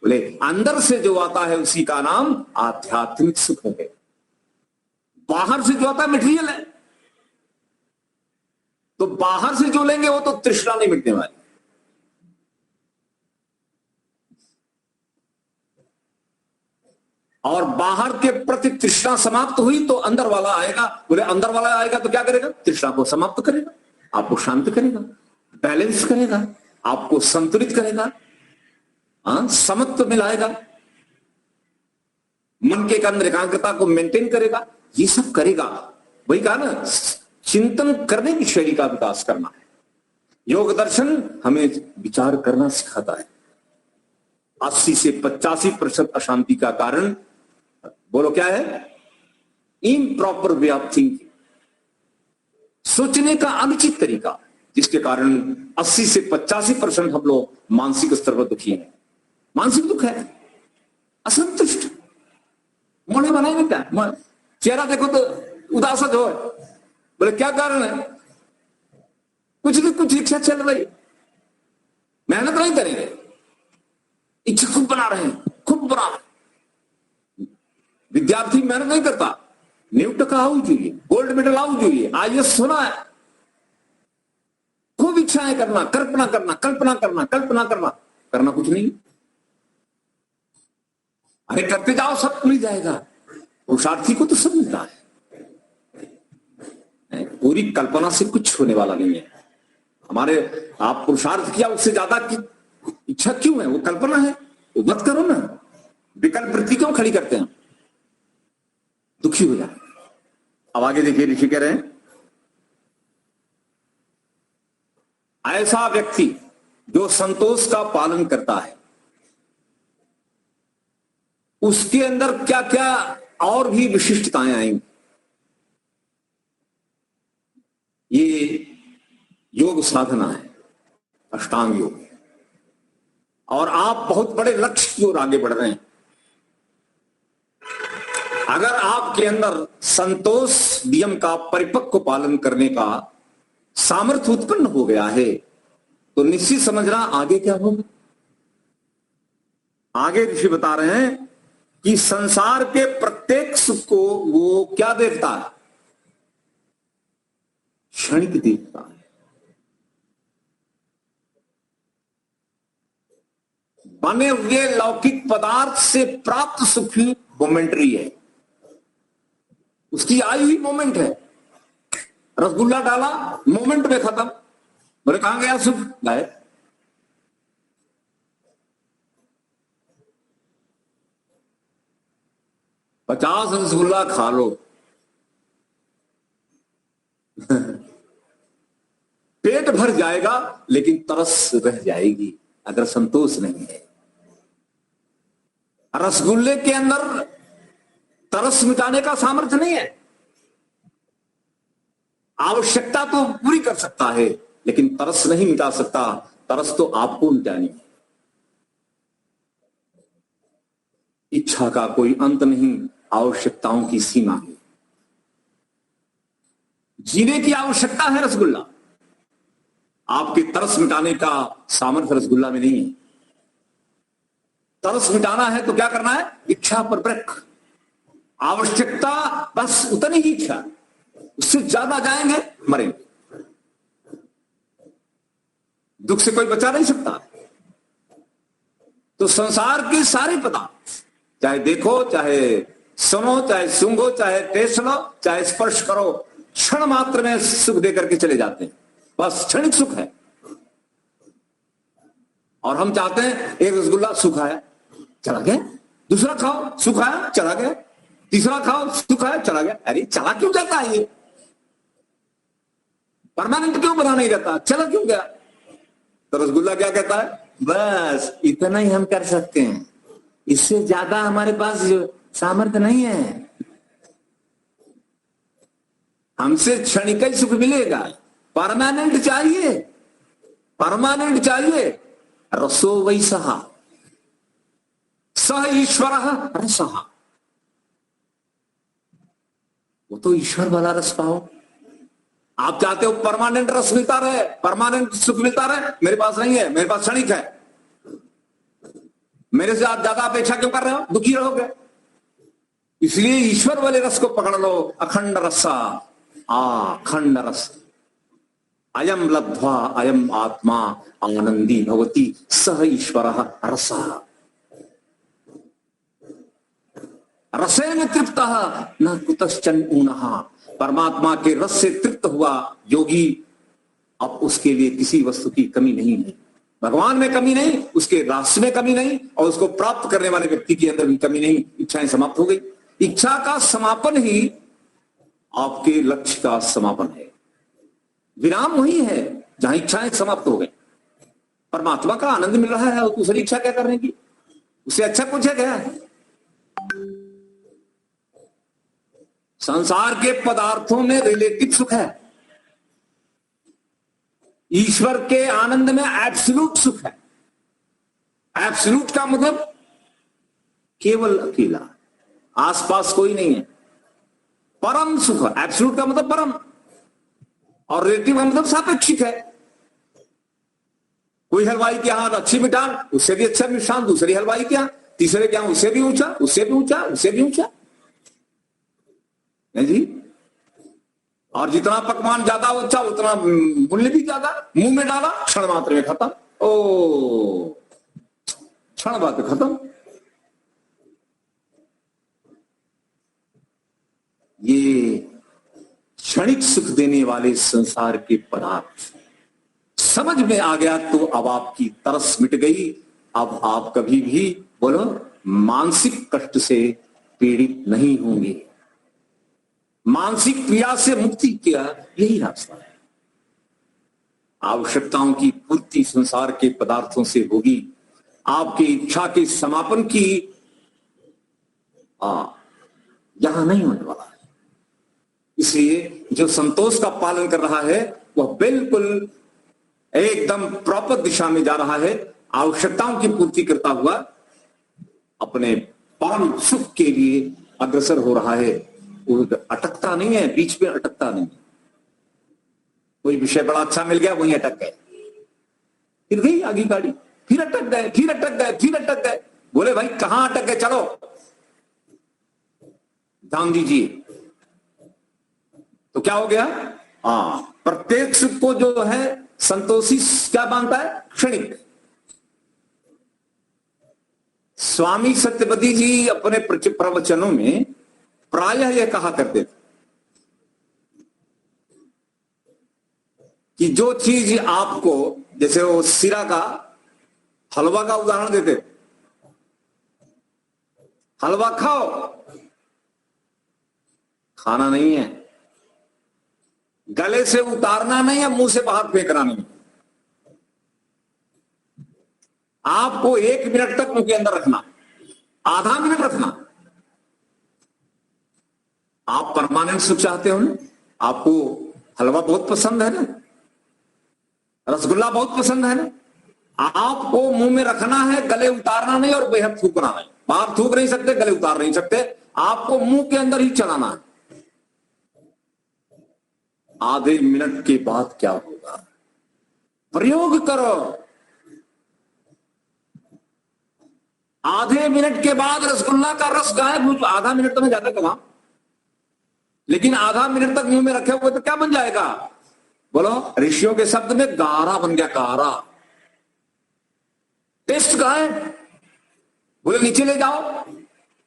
बोले अंदर से जो आता है उसी का नाम आध्यात्मिक सुख है, बाहर से जो आता है मटेरियल है। तो बाहर से जो लेंगे वो तो तृष्णा नहीं मिटने वाली। और बाहर के प्रति तृष्णा समाप्त हुई तो अंदर वाला आएगा। बोले अंदर वाला आएगा तो क्या करेगा? तृष्णा को समाप्त करेगा, आपको शांत करेगा, बैलेंस करेगा, आपको संतुलित करेगा, समत्व में लाएगा, मन के अंदर एकाग्रता को मेंटेन करेगा, ये सब करेगा। वही कहा ना, चिंतन करने की शैली का विकास करना है। योग दर्शन हमें विचार करना सिखाता है। 80 से 85% अशांति का कारण, बोलो क्या है? इम्प्रॉपर वे ऑफ थिंकिंग, सोचने का अनुचित तरीका, जिसके कारण 80 से 85% हम लोग मानसिक स्तर पर दुखी हैं। मानसिक दुख है, असंतुष्ट, मोड़े बनाए में क्या, चेहरा देखो तो उदास हो। बोले क्या कारण है? कुछ भी, कुछ इच्छा चल रही, मेहनत नहीं करेंगे, इच्छा खूब बना रहे हैं, खूब बना रहे। विद्यार्थी मेहनत नहीं करता, 90% आऊ चाहिए, गोल्ड मेडल आऊ चाहिए, IAS होना है, खूब इच्छाएं करना, कल्पना करना, कल्पना करना, कल्पना करना, करना कुछ नहीं। अरे करते जाओ, सब मिल जाएगा। पुरुषार्थी को तो सब मिलता है, पूरी कल्पना से कुछ होने वाला नहीं है। हमारे आप पुरुषार्थ किया, उससे ज्यादा की इच्छा क्यों है? वो कल्पना है, वो मत करो ना। विकल्प वृत्ति क्यों खड़ी करते हैं? दुखी हो जाए। अब आगे देखिए, ऋषि कह रहे हैं, ऐसा व्यक्ति जो संतोष का पालन करता है, उसके अंदर क्या क्या और भी विशिष्टताएं आएंगी। ये योग साधना है, अष्टांग योग, और आप बहुत बड़े लक्ष्य की ओर आगे बढ़ रहे हैं। अगर आपके अंदर संतोष नियम का परिपक्व पालन करने का सामर्थ्य उत्पन्न हो गया है, तो निश्चित समझना आगे क्या होगा। आगे ऋषि बता रहे हैं कि संसार के प्रत्येक सुख को वो क्या देखता है? क्षणिक देखता है। बने हुए लौकिक पदार्थ से प्राप्त सुख मोमेंटरी है, उसकी आयु ही मोमेंट है। रसगुल्ला डाला, मोमेंट में खत्म। बोले कहां गया सुख? गायब। पचास रसगुल्ला खा लो पेट भर जाएगा, लेकिन तरस रह जाएगी अगर संतोष नहीं है। रसगुल्ले के अंदर तरस मिटाने का सामर्थ्य नहीं है। आवश्यकता तो पूरी कर सकता है, लेकिन तरस नहीं मिटा सकता। तरस तो आपको मिटानी है। इच्छा का कोई अंत नहीं, आवश्यकताओं की सीमा है। जीने की आवश्यकता है रसगुल्ला, आपके तरस मिटाने का सामर्थ्य रसगुल्ला में नहीं है। तरस मिटाना है तो क्या करना है? इच्छा पर ब्रेक। आवश्यकता बस उतनी ही इच्छा, उससे ज्यादा जाएंगे मरेंगे। दुख से कोई बचा नहीं सकता। तो संसार के सारे पदार्थ, चाहे देखो, चाहे सुनो, चाहे सूंघो, चाहे टेस्ट लो, चाहे स्पर्श करो, क्षण मात्र में सुख देकर के चले जाते हैं। बस क्षणिक सुख है। और हम चाहते हैं एक रसगुल्ला सुख आया, चला गया, दूसरा खाओ सुख आया, चला गया, तीसरा खाओ सुख आया, चला गया। अरे चला क्यों जाता है? ये परमानेंट क्यों बना नहीं रहता? चला क्यों गया? तो रसगुल्ला क्या कहता है? बस इतना ही हम कर सकते हैं, इससे ज्यादा हमारे पास सामर्थ्य नहीं है। हमसे क्षणिक ही सुख मिलेगा, परमानेंट चाहिए, परमानेंट चाहिए। रसो वै सह सह ईश्वर रसः, वो तो ईश्वर वाला रस पाओ। आप चाहते हो परमानेंट रस मिलता रहे, परमानेंट सुख मिलता रहे, मेरे पास नहीं है, मेरे पास क्षणिक है। मेरे से आप ज्यादा अपेक्षा क्यों कर रहे हो? दुखी रहोगे। इसलिए ईश्वर वाले रस को पकड़ लो। अखंड रसा, अखंड रस। अयम लब्ध्वा अयम आत्मा आनंदी भवति सह ईश्वर रसः। रसेन तृप्तः न कुतश्चन ऊनः। परमात्मा के रस से तृप्त हुआ योगी, अब उसके लिए किसी वस्तु की कमी नहीं है। भगवान में कमी नहीं, उसके रस में कमी नहीं, और उसको प्राप्त करने वाले व्यक्ति के अंदर भी कमी नहीं। इच्छाएं समाप्त हो गई। इच्छा का समापन ही आपके लक्ष्य का समापन है। विराम वही है जहां इच्छाएं समाप्त हो गई। परमात्मा का आनंद मिल रहा है और दूसरी इच्छा क्या करने की? उससे अच्छा कुछ है क्या? संसार के पदार्थों में रिलेटिव सुख है, ईश्वर के आनंद में एब्सोल्यूट सुख है। एब्सोल्यूट का मतलब केवल अकेला, आसपास कोई नहीं है, परम सुख। एब्सोल्यूट का मतलब परम, और रिलेटिव का मतलब सापेक्षिक है। कोई हलवाई के यहां अच्छी मिठान, उससे भी अच्छा मिष्ठान दूसरी हलवाई के यहां, तीसरे के यहां उससे भी ऊंचा, उससे भी ऊंचा, उससे भी ऊंचा है जी। और जितना पकवान ज्यादा ऊंचा उतना मूल्य भी ज्यादा। मुंह में डाला, क्षण मात्र में खत्म। ओ, क्षण बात खत्म। ये क्षणिक सुख देने वाले संसार के पदार्थ समझ में आ गया तो अब आपकी तरस मिट गई। अब आप कभी भी बोलो मानसिक कष्ट से पीड़ित नहीं होंगे। मानसिक पीड़ा से मुक्ति का यही रास्ता है। आवश्यकताओं की पूर्ति संसार के पदार्थों से होगी। आपकी इच्छा के समापन की यहां नहीं होने वाला है। इसलिए जो संतोष का पालन कर रहा है वह बिल्कुल एकदम प्रॉपर दिशा में जा रहा है। आवश्यकताओं की पूर्ति करता हुआ अपने परम सुख के लिए अग्रसर हो रहा है। वो अटकता नहीं है, बीच में अटकता नहीं। कोई विषय बड़ा अच्छा मिल गया, वहीं अटक गए, फिर गई आगे गाड़ी, फिर अटक गए, फिर अटक गए, फिर अटक गए। बोले भाई कहां अटक गए, चलो ध्यान दीजिए। तो क्या हो गया? प्रत्येक सुख को जो है संतोषी क्या मानता है? क्षणिक। स्वामी सत्यवती जी अपने प्रवचनों में प्रायः यह कहा करते थे कि जो चीज आपको, जैसे वो सिरा का हलवा का उदाहरण देते, हलवा खाओ, खाना नहीं है, गले से उतारना नहीं है, मुंह से बाहर फेंकना नहीं। आपको 1 मिनट तक मुंह के अंदर रखना, आधा मिनट रखना। आप परमानेंट सुख चाहते हो ना? आपको हलवा बहुत पसंद है ना, रसगुल्ला बहुत पसंद है ना? आपको मुंह में रखना है, गले उतारना नहीं और बेहद थूकना नहीं। बाहर थूक नहीं सकते, गले उतार नहीं सकते, आपको मुंह के अंदर ही चलाना है। आधे मिनट के बाद क्या होगा? प्रयोग करो। आधे मिनट के बाद रसगुल्ला का रस गायब। आधा मिनट तो मैं ज्यादा कमा, लेकिन आधा मिनट तक मुंह में रखे हुए तो क्या बन जाएगा? बोलो, ऋषियों के शब्द में गारा बन गया, गारा। टेस्ट कहाँ है? बोले नीचे ले जाओ।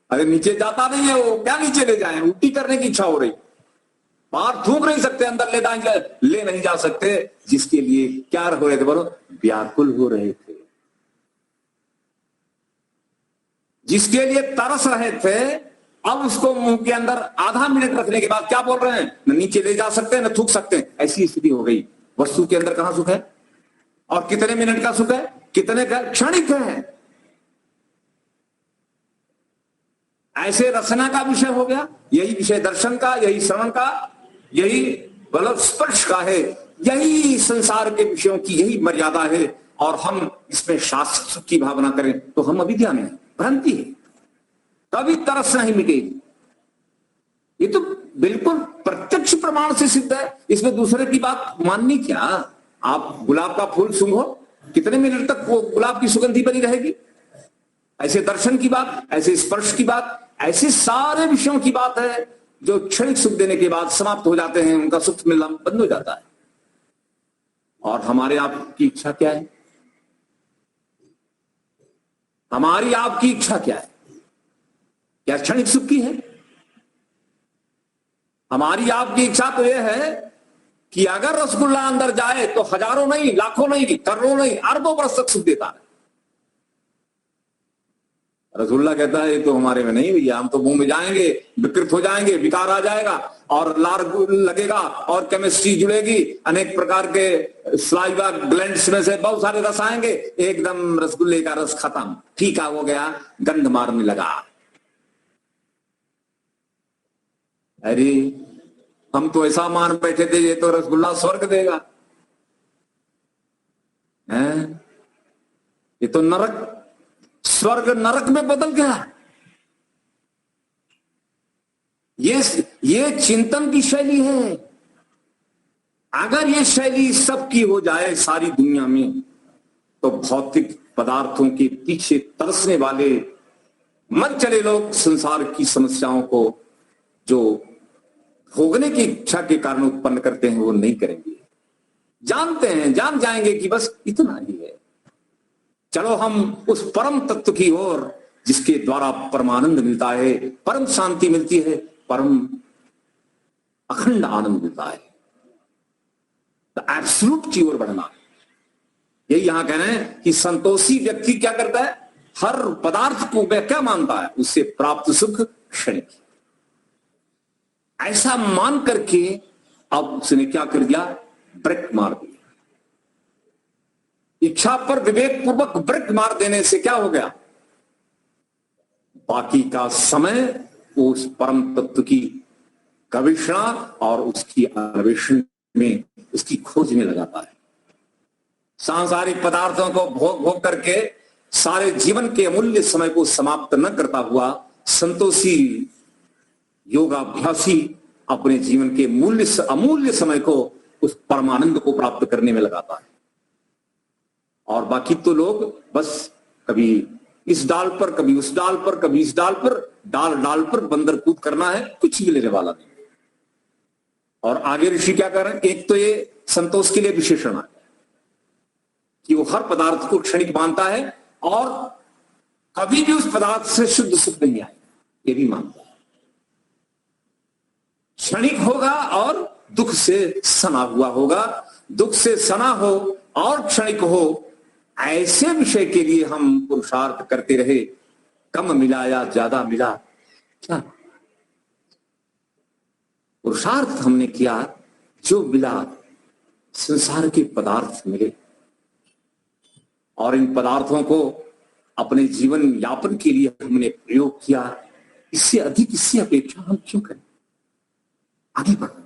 अरे नीचे जाता नहीं है वो, क्या नीचे ले जाए? उल्टी करने की इच्छा हो रही, बाहर थूक नहीं सकते, अंदर ले नहीं जा सकते। जिसके लिए क्या हो रहे थे बोलो? व्याकुल हो रहे थे, जिसके लिए तरस रहे थे। अब उसको मुंह के अंदर आधा मिनट रखने के बाद क्या बोल रहे हैं? न नीचे ले जा सकते हैं न थूक सकते हैं। ऐसी स्थिति हो गई। वस्तु के अंदर कहां सुख है? और कितने मिनट का सुख है? कितने का? क्षणिक है। ऐसे रचना का विषय हो गया। यही विषय दर्शन का, यही श्रवण का, यही मतलब स्पर्श का है। यही संसार के विषयों की यही मर्यादा है। और हम इसमें शास्त्र सुख की भावना करें तो हम अविद्या में, भ्रांति है, कभी तरस नहीं मिटेगी। ये तो बिल्कुल प्रत्यक्ष प्रमाण से सिद्ध है। इसमें दूसरे की बात माननी क्या? आप गुलाब का फूल सूंघो, कितने मिनट तक वो गुलाब की सुगंधी बनी रहेगी? ऐसे दर्शन की बात, ऐसे स्पर्श की बात, ऐसे सारे विषयों की बात है जो क्षणिक सुख देने के बाद समाप्त हो जाते हैं, उनका सुख मिलना बंद हो जाता है। और हमारे आपकी इच्छा क्या है? हमारी आपकी इच्छा क्या है? क्या क्षणिक सुख की है? हमारी आपकी इच्छा तो यह है कि अगर रसगुल्ला अंदर जाए तो हजारों नहीं, लाखों नहीं, करोड़ों नहीं, अरबों वर्ष तक सुख देता है। रसगुल्ला कहता है ये तो हमारे में नहीं भैया, हम तो मुंह में जाएंगे, विकृत हो जाएंगे, विकार आ जाएगा और लार लगेगा और केमिस्ट्री जुड़ेगी, अनेक प्रकार के स्लाइवा ग्लैंड्स में से बहुत सारे रस आएंगे, एकदम रसगुल्ले का रस खत्म, फीका हो गया, गंध मारने लगा। अरे हम तो ऐसा मान बैठे थे ये तो रसगुल्ला स्वर्ग देगा, हैं? ये तो नरक, स्वर्ग नरक में बदल गया। ये चिंतन की शैली है। अगर ये शैली सबकी हो जाए सारी दुनिया में तो भौतिक पदार्थों के पीछे तरसने वाले मन चले लोग संसार की समस्याओं को जो भोगने की इच्छा के कारण उत्पन्न करते हैं वो नहीं करेंगे। जानते हैं, जान जाएंगे कि बस इतना ही है। चलो हम उस परम तत्व की ओर जिसके द्वारा परमानंद मिलता है, परम शांति मिलती है, परम अखंड आनंद मिलता है, द एब्सोल्यूट की ओर बढ़ना। यही यहां कह रहे हैं कि संतोषी व्यक्ति क्या करता है? हर पदार्थ को वह क्या मानता है? उससे प्राप्त सुख क्षणिक। ऐसा मान करके अब उसने क्या कर दिया? ब्रेक मार दिया। इच्छा पर विवेक पूर्वक ब्रेक मार देने से क्या हो गया? बाकी का समय उस परम तत्व की गवेषणा और उसकी अन्वेषण में, उसकी खोज में लगाता है। सांसारिक पदार्थों को भोग भोग करके सारे जीवन के अमूल्य समय को समाप्त न करता हुआ संतोषी योगाभ्यासी अपने जीवन के अमूल्य समय को उस परमानंद को प्राप्त करने में लगाता है। और बाकी तो लोग बस कभी इस डाल पर, कभी उस डाल पर, कभी इस डाल पर, डाल डाल पर बंदर कूद करना है, कुछ मिलने वाला नहीं। और आगे ऋषि क्या कर रहे हैं? एक तो ये संतोष के लिए विशेषण है कि वो हर पदार्थ को क्षणिक मानता है और कभी भी उस पदार्थ से शुद्ध सुख नहीं आएगा, ये भी मानता है। क्षणिक होगा और दुख से सना हुआ होगा। दुख से सना हो और क्षणिक हो, ऐसे विषय के लिए हम पुरुषार्थ करते रहे, कम मिला या ज्यादा मिला, क्या पुरुषार्थ हमने किया? जो मिला संसार के पदार्थ मिले और इन पदार्थों को अपने जीवन यापन के लिए हमने प्रयोग किया। इससे अधिक, इससे अपेक्षा हम क्यों करें? आगे बढ़ो।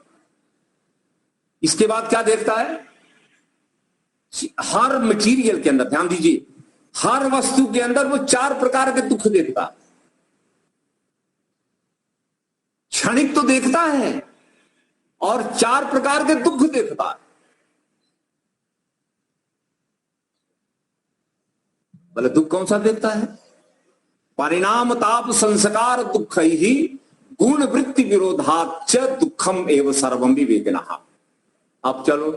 इसके बाद क्या देखता है? हर मटेरियल के अंदर, ध्यान दीजिए, हर वस्तु के अंदर वो 4 प्रकार के दुख देखता है। क्षणिक तो देखता है और 4 प्रकार के दुख देखता है। बोले दुख कौन सा देखता है? परिणाम ताप संस्कार दुख ही गुण वृत्ति विरोधाच दुखम एवं सर्वम विवेकिनः। अब चलो,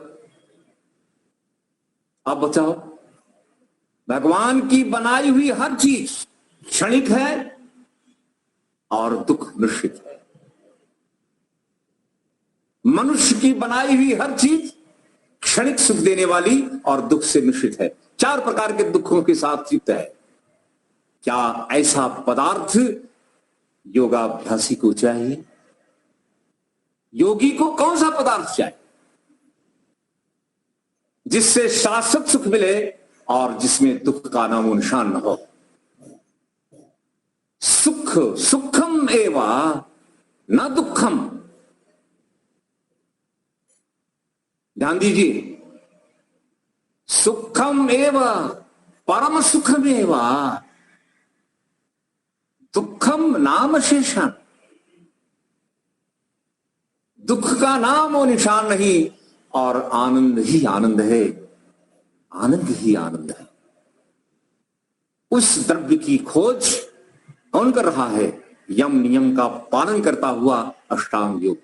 अब बचाओ। भगवान की बनाई हुई हर चीज क्षणिक है और दुख मिश्रित है। मनुष्य की बनाई हुई हर चीज क्षणिक सुख देने वाली और दुख से मिश्रित है। 4 प्रकार के दुखों के साथ युक्त है। क्या ऐसा पदार्थ योगाभ्यासी को चाहिए? योगी को कौन सा पदार्थ चाहिए जिससे शाश्वत सुख मिले और जिसमें दुख का नामो निशान न हो? सुख सुखम एवा न दुखम। ध्यान दीजिए, सुखम एवा परम सुखम एवा दुखम नाम शेषण। दुख का नाम और निशान नहीं और आनंद ही आनंद है, आनंद ही आनंद है। उस द्रव्य की खोज कौन कर रहा है? यम नियम का पालन करता हुआ अष्टांग योग।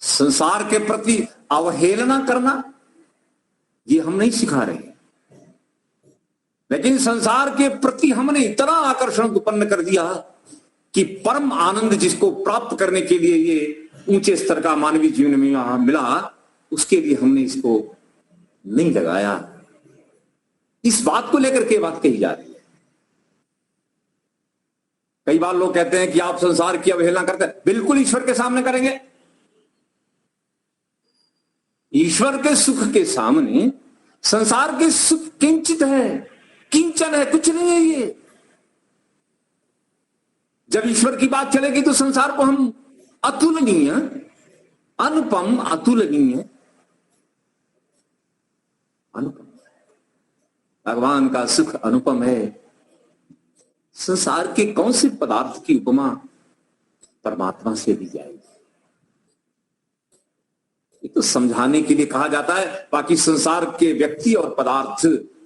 संसार के प्रति अवहेलना करना ये हम नहीं सिखा रहे, लेकिन संसार के प्रति हमने इतना आकर्षण उत्पन्न कर दिया कि परम आनंद जिसको प्राप्त करने के लिए ये ऊंचे स्तर का मानवीय जीवन में मिला, उसके लिए हमने इसको नहीं लगाया। इस बात को लेकर के बात कही जा रही है। कई बार लोग कहते हैं कि आप संसार की अवहेलना करते हैं। बिल्कुल ईश्वर के सामने करेंगे। ईश्वर के सुख के सामने संसार के सुख किंचित है, किंचन है, कुछ नहीं है ये। जब ईश्वर की बात चलेगी तो संसार को हम अतुलनीय, अनुपम, अतुलनीय, अनुपम। भगवान का सुख अनुपम है। संसार के कौन से पदार्थ की उपमा परमात्मा से दी जाएगी? ये तो समझाने के लिए कहा जाता है। बाकी संसार के व्यक्ति और पदार्थ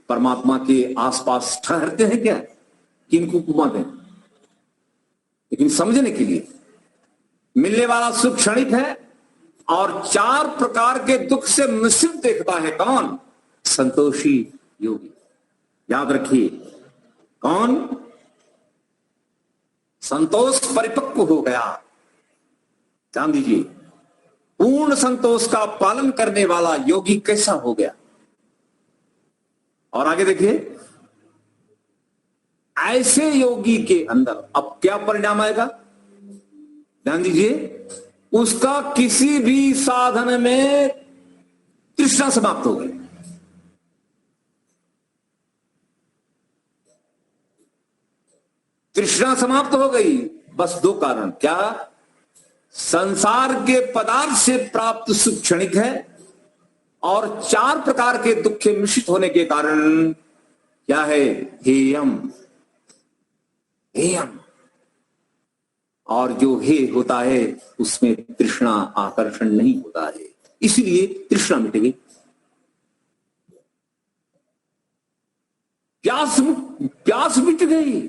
परमात्मा के आसपास ठहरते हैं क्या? किनको उपमा दें? लेकिन समझने के लिए मिलने वाला सुख क्षणिक है और 4 प्रकार के दुख से मिश्रित देखता है। कौन? संतोषी योगी। याद रखिए, कौन? संतोष परिपक्व हो गया। ध्यान दीजिए, पूर्ण संतोष का पालन करने वाला योगी कैसा हो गया? और आगे देखिए, ऐसे योगी के अंदर अब क्या परिणाम आएगा? ध्यान दीजिए, उसका किसी भी साधन में तृष्णा समाप्त हो गई। तृष्णा समाप्त हो गई। बस 2 कारण। क्या? संसार के पदार्थ से प्राप्त सुख क्षणिक है और 4 प्रकार के दुख मिश्रित होने के कारण क्या है? हेयम, हेयम। और जो हे होता है उसमें तृष्णा, आकर्षण नहीं होता है, इसलिए तृष्णा मिट गई। प्यास मिट गई।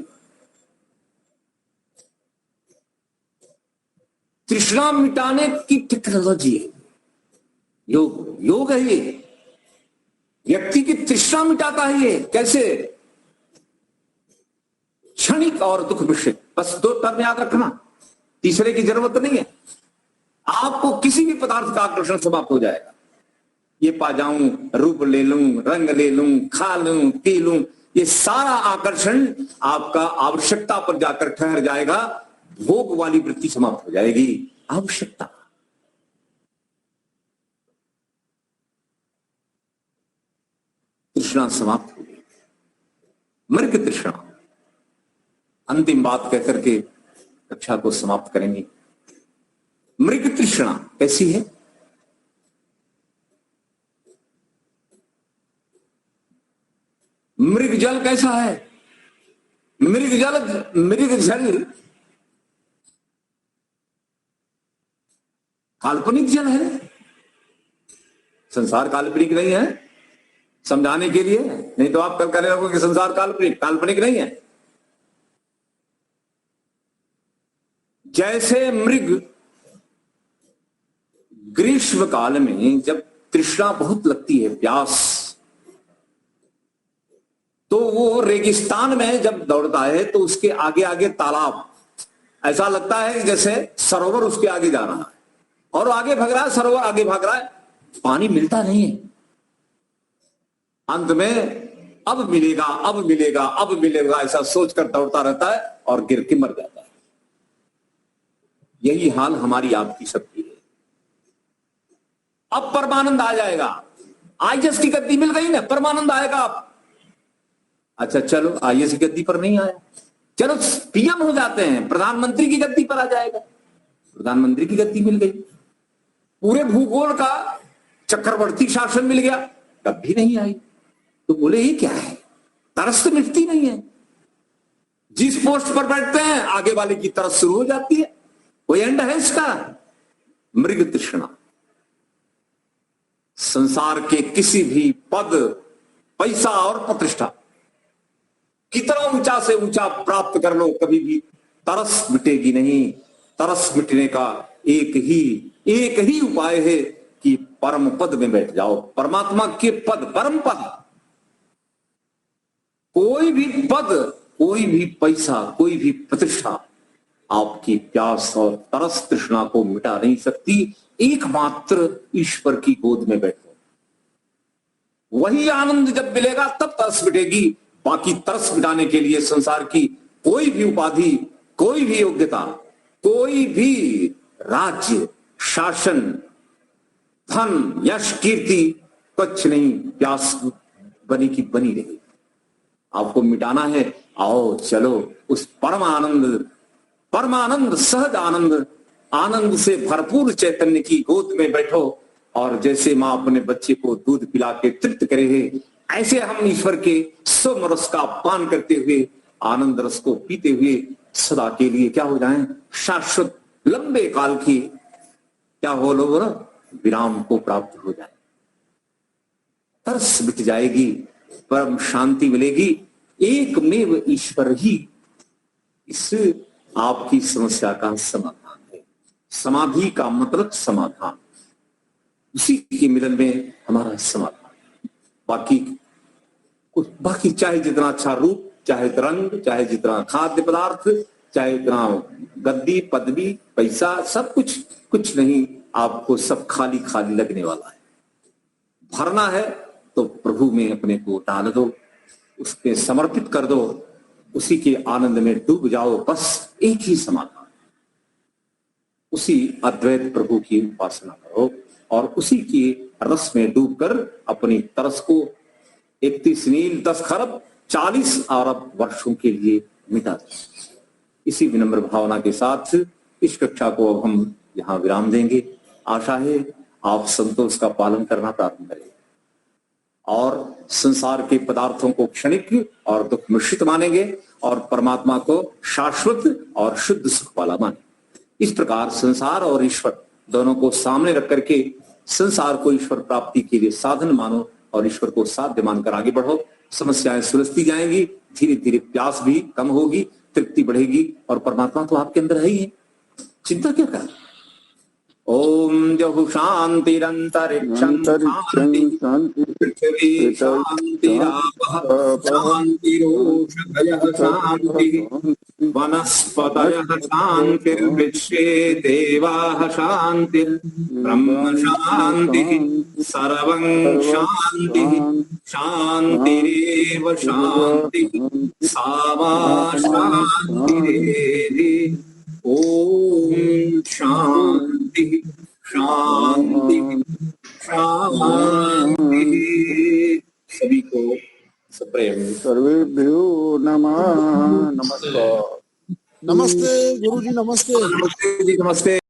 तृष्णा मिटाने की टेक्नोलॉजी है योग। योग है ये। व्यक्ति की तृष्णा मिटाता है ये। कैसे? क्षणिक और दुख मिश्रित। बस 2 टर्म याद रखना, तीसरे की जरूरत नहीं है। आपको किसी भी पदार्थ का आकर्षण समाप्त हो जाएगा। ये पा जाऊं, रूप ले लूं, रंग ले लूं, खा लूं, पी लूं, ये सारा आकर्षण आपका आवश्यकता पर जाकर ठहर जाएगा। भोग वाली वृत्ति समाप्त हो जाएगी। आवश्यकता, तृष्णा समाप्त हो गई। मृग तृष्णा। अंतिम बात कहकर के कक्षा को समाप्त करेंगे। मृग तृष्णा कैसी है? मृग जल कैसा है? मृग जल काल्पनिक जल है। संसार काल्पनिक नहीं है। समझाने के लिए, नहीं तो आप कल कहने लगोगे कि संसार काल्पनिक नहीं है। जैसे मृग ग्रीष्म काल में जब तृष्णा बहुत लगती है, प्यास। तो वो रेगिस्तान में जब दौड़ता है तो उसके आगे आगे तालाब, ऐसा लगता है कि जैसे सरोवर उसके आगे जा रहा है, और आगे भाग रहा है, सरोवर आगे भाग रहा है, पानी मिलता नहीं है। अंत में अब मिलेगा, अब मिलेगा, अब मिलेगा, ऐसा सोचकर दौड़ता रहता है और गिर के मर जाता है। यही हाल हमारी आपकी सबकी है। अब परमानंद आ जाएगा, आईएएस की गद्दी मिल गई ना, परमानंद आएगा। आप अच्छा चलो, आईएएस की गद्दी पर नहीं आया, चलो पीएम हो जाते हैं, प्रधानमंत्री की गद्दी पर आ जाएगा। प्रधानमंत्री की गद्दी मिल गई, पूरे भूगोल का चक्रवर्ती शासन मिल गया, तब भी नहीं आई। तो बोले ये क्या है, तरस तो मिटती नहीं है। जिस पोस्ट पर बैठते हैं आगे वाले की तरस शुरू हो जाती है। कोई एंड है इसका? मृग तृष्णा। संसार के किसी भी पद, पैसा और प्रतिष्ठा कितना ऊंचा से ऊंचा प्राप्त कर लो, कभी भी तरस मिटेगी नहीं। तरस मिटने का एक ही उपाय है कि परम पद में बैठ जाओ, परमात्मा के पद, परम पद। कोई भी पद, कोई भी पैसा, कोई भी प्रतिष्ठा आपकी प्यास और तरस तृष्णा को मिटा नहीं सकती। एकमात्र ईश्वर की गोद में बैठो, वही आनंद जब मिलेगा तब तरस मिटेगी। बाकी तरस मिटाने के लिए संसार की कोई भी उपाधि, कोई भी योग्यता, कोई भी राज्य, शासन, धन, यश, कीर्ति कुछ नहीं, प्यास बनी की बनी रहेगी। आपको मिटाना है, आओ चलो उस परमानंद, सहज आनंद, आनंद से भरपूर चैतन्य की गोद में बैठो। और जैसे मां अपने बच्चे को दूध पिला के तृप्त करे है, ऐसे हम ईश्वर के सोम रस का पान करते हुए, आनंद रस को पीते हुए सदा के लिए क्या हो जाएं, शाश्वत लंबे काल की क्या हो लो विराम को प्राप्त हो जाए। तरस मिट जाएगी, परम शांति मिलेगी। एकमेव ईश्वर ही इस आपकी समस्या का समाधान है। समाधि का मतलब समाधान, उसी के मिलन में हमारा समाधान। बाकी चाहे जितना अच्छा रूप, चाहे रंग, चाहे जितना खाद्य पदार्थ, चाहे इतना गद्दी, पदवी, पैसा, सब कुछ नहीं, आपको सब खाली खाली लगने वाला है। भरना है तो प्रभु में अपने को डाल दो, उसके समर्पित कर दो, उसी के आनंद में डूब जाओ। बस एक ही समाधान, उसी अद्वैत प्रभु की उपासना करो और उसी की रस में डूबकर अपनी तरस को 31 नील 10 खरब 40 अरब वर्षों के लिए मिटा दो। इसी विनम्र भावना के साथ इस कक्षा को अब हम यहाँ विराम देंगे। आशा है आप संतोष का पालन करना प्रारंभ करें और संसार के पदार्थों को क्षणिक और दुख मिश्रित मानेंगे और परमात्मा को शाश्वत और शुद्ध सुख वाला माने। इस प्रकार संसार और ईश्वर दोनों को सामने रख करके संसार को ईश्वर प्राप्ति के लिए साधन मानो और ईश्वर को साध्य मानकर आगे बढ़ो। समस्याएं सुलझती जाएंगी, धीरे धीरे प्यास भी कम होगी, तृप्ति बढ़ेगी और परमात्मा तो आपके अंदर है ही है। चिंता क्या कर। ओम जहु शांतिरंतरिक्षं शांति, पृथ्वी शांतिरापः शांतिरोषधयः शांतिः, वनस्पतयः शांतिर्वृक्षे देवाः शांतिर्ब्रह्म शांतिः, सर्वं शांतिः शांतिरेव शांतिः, सा मा शांतिरेधि। ओम शांति शांति शांति। सभी को सप्रेम। सर्वेभ्यो नमः। नमस्कार। नमस्ते गुरुजी, नमस्ते। नमस्ते जी, नमस्ते।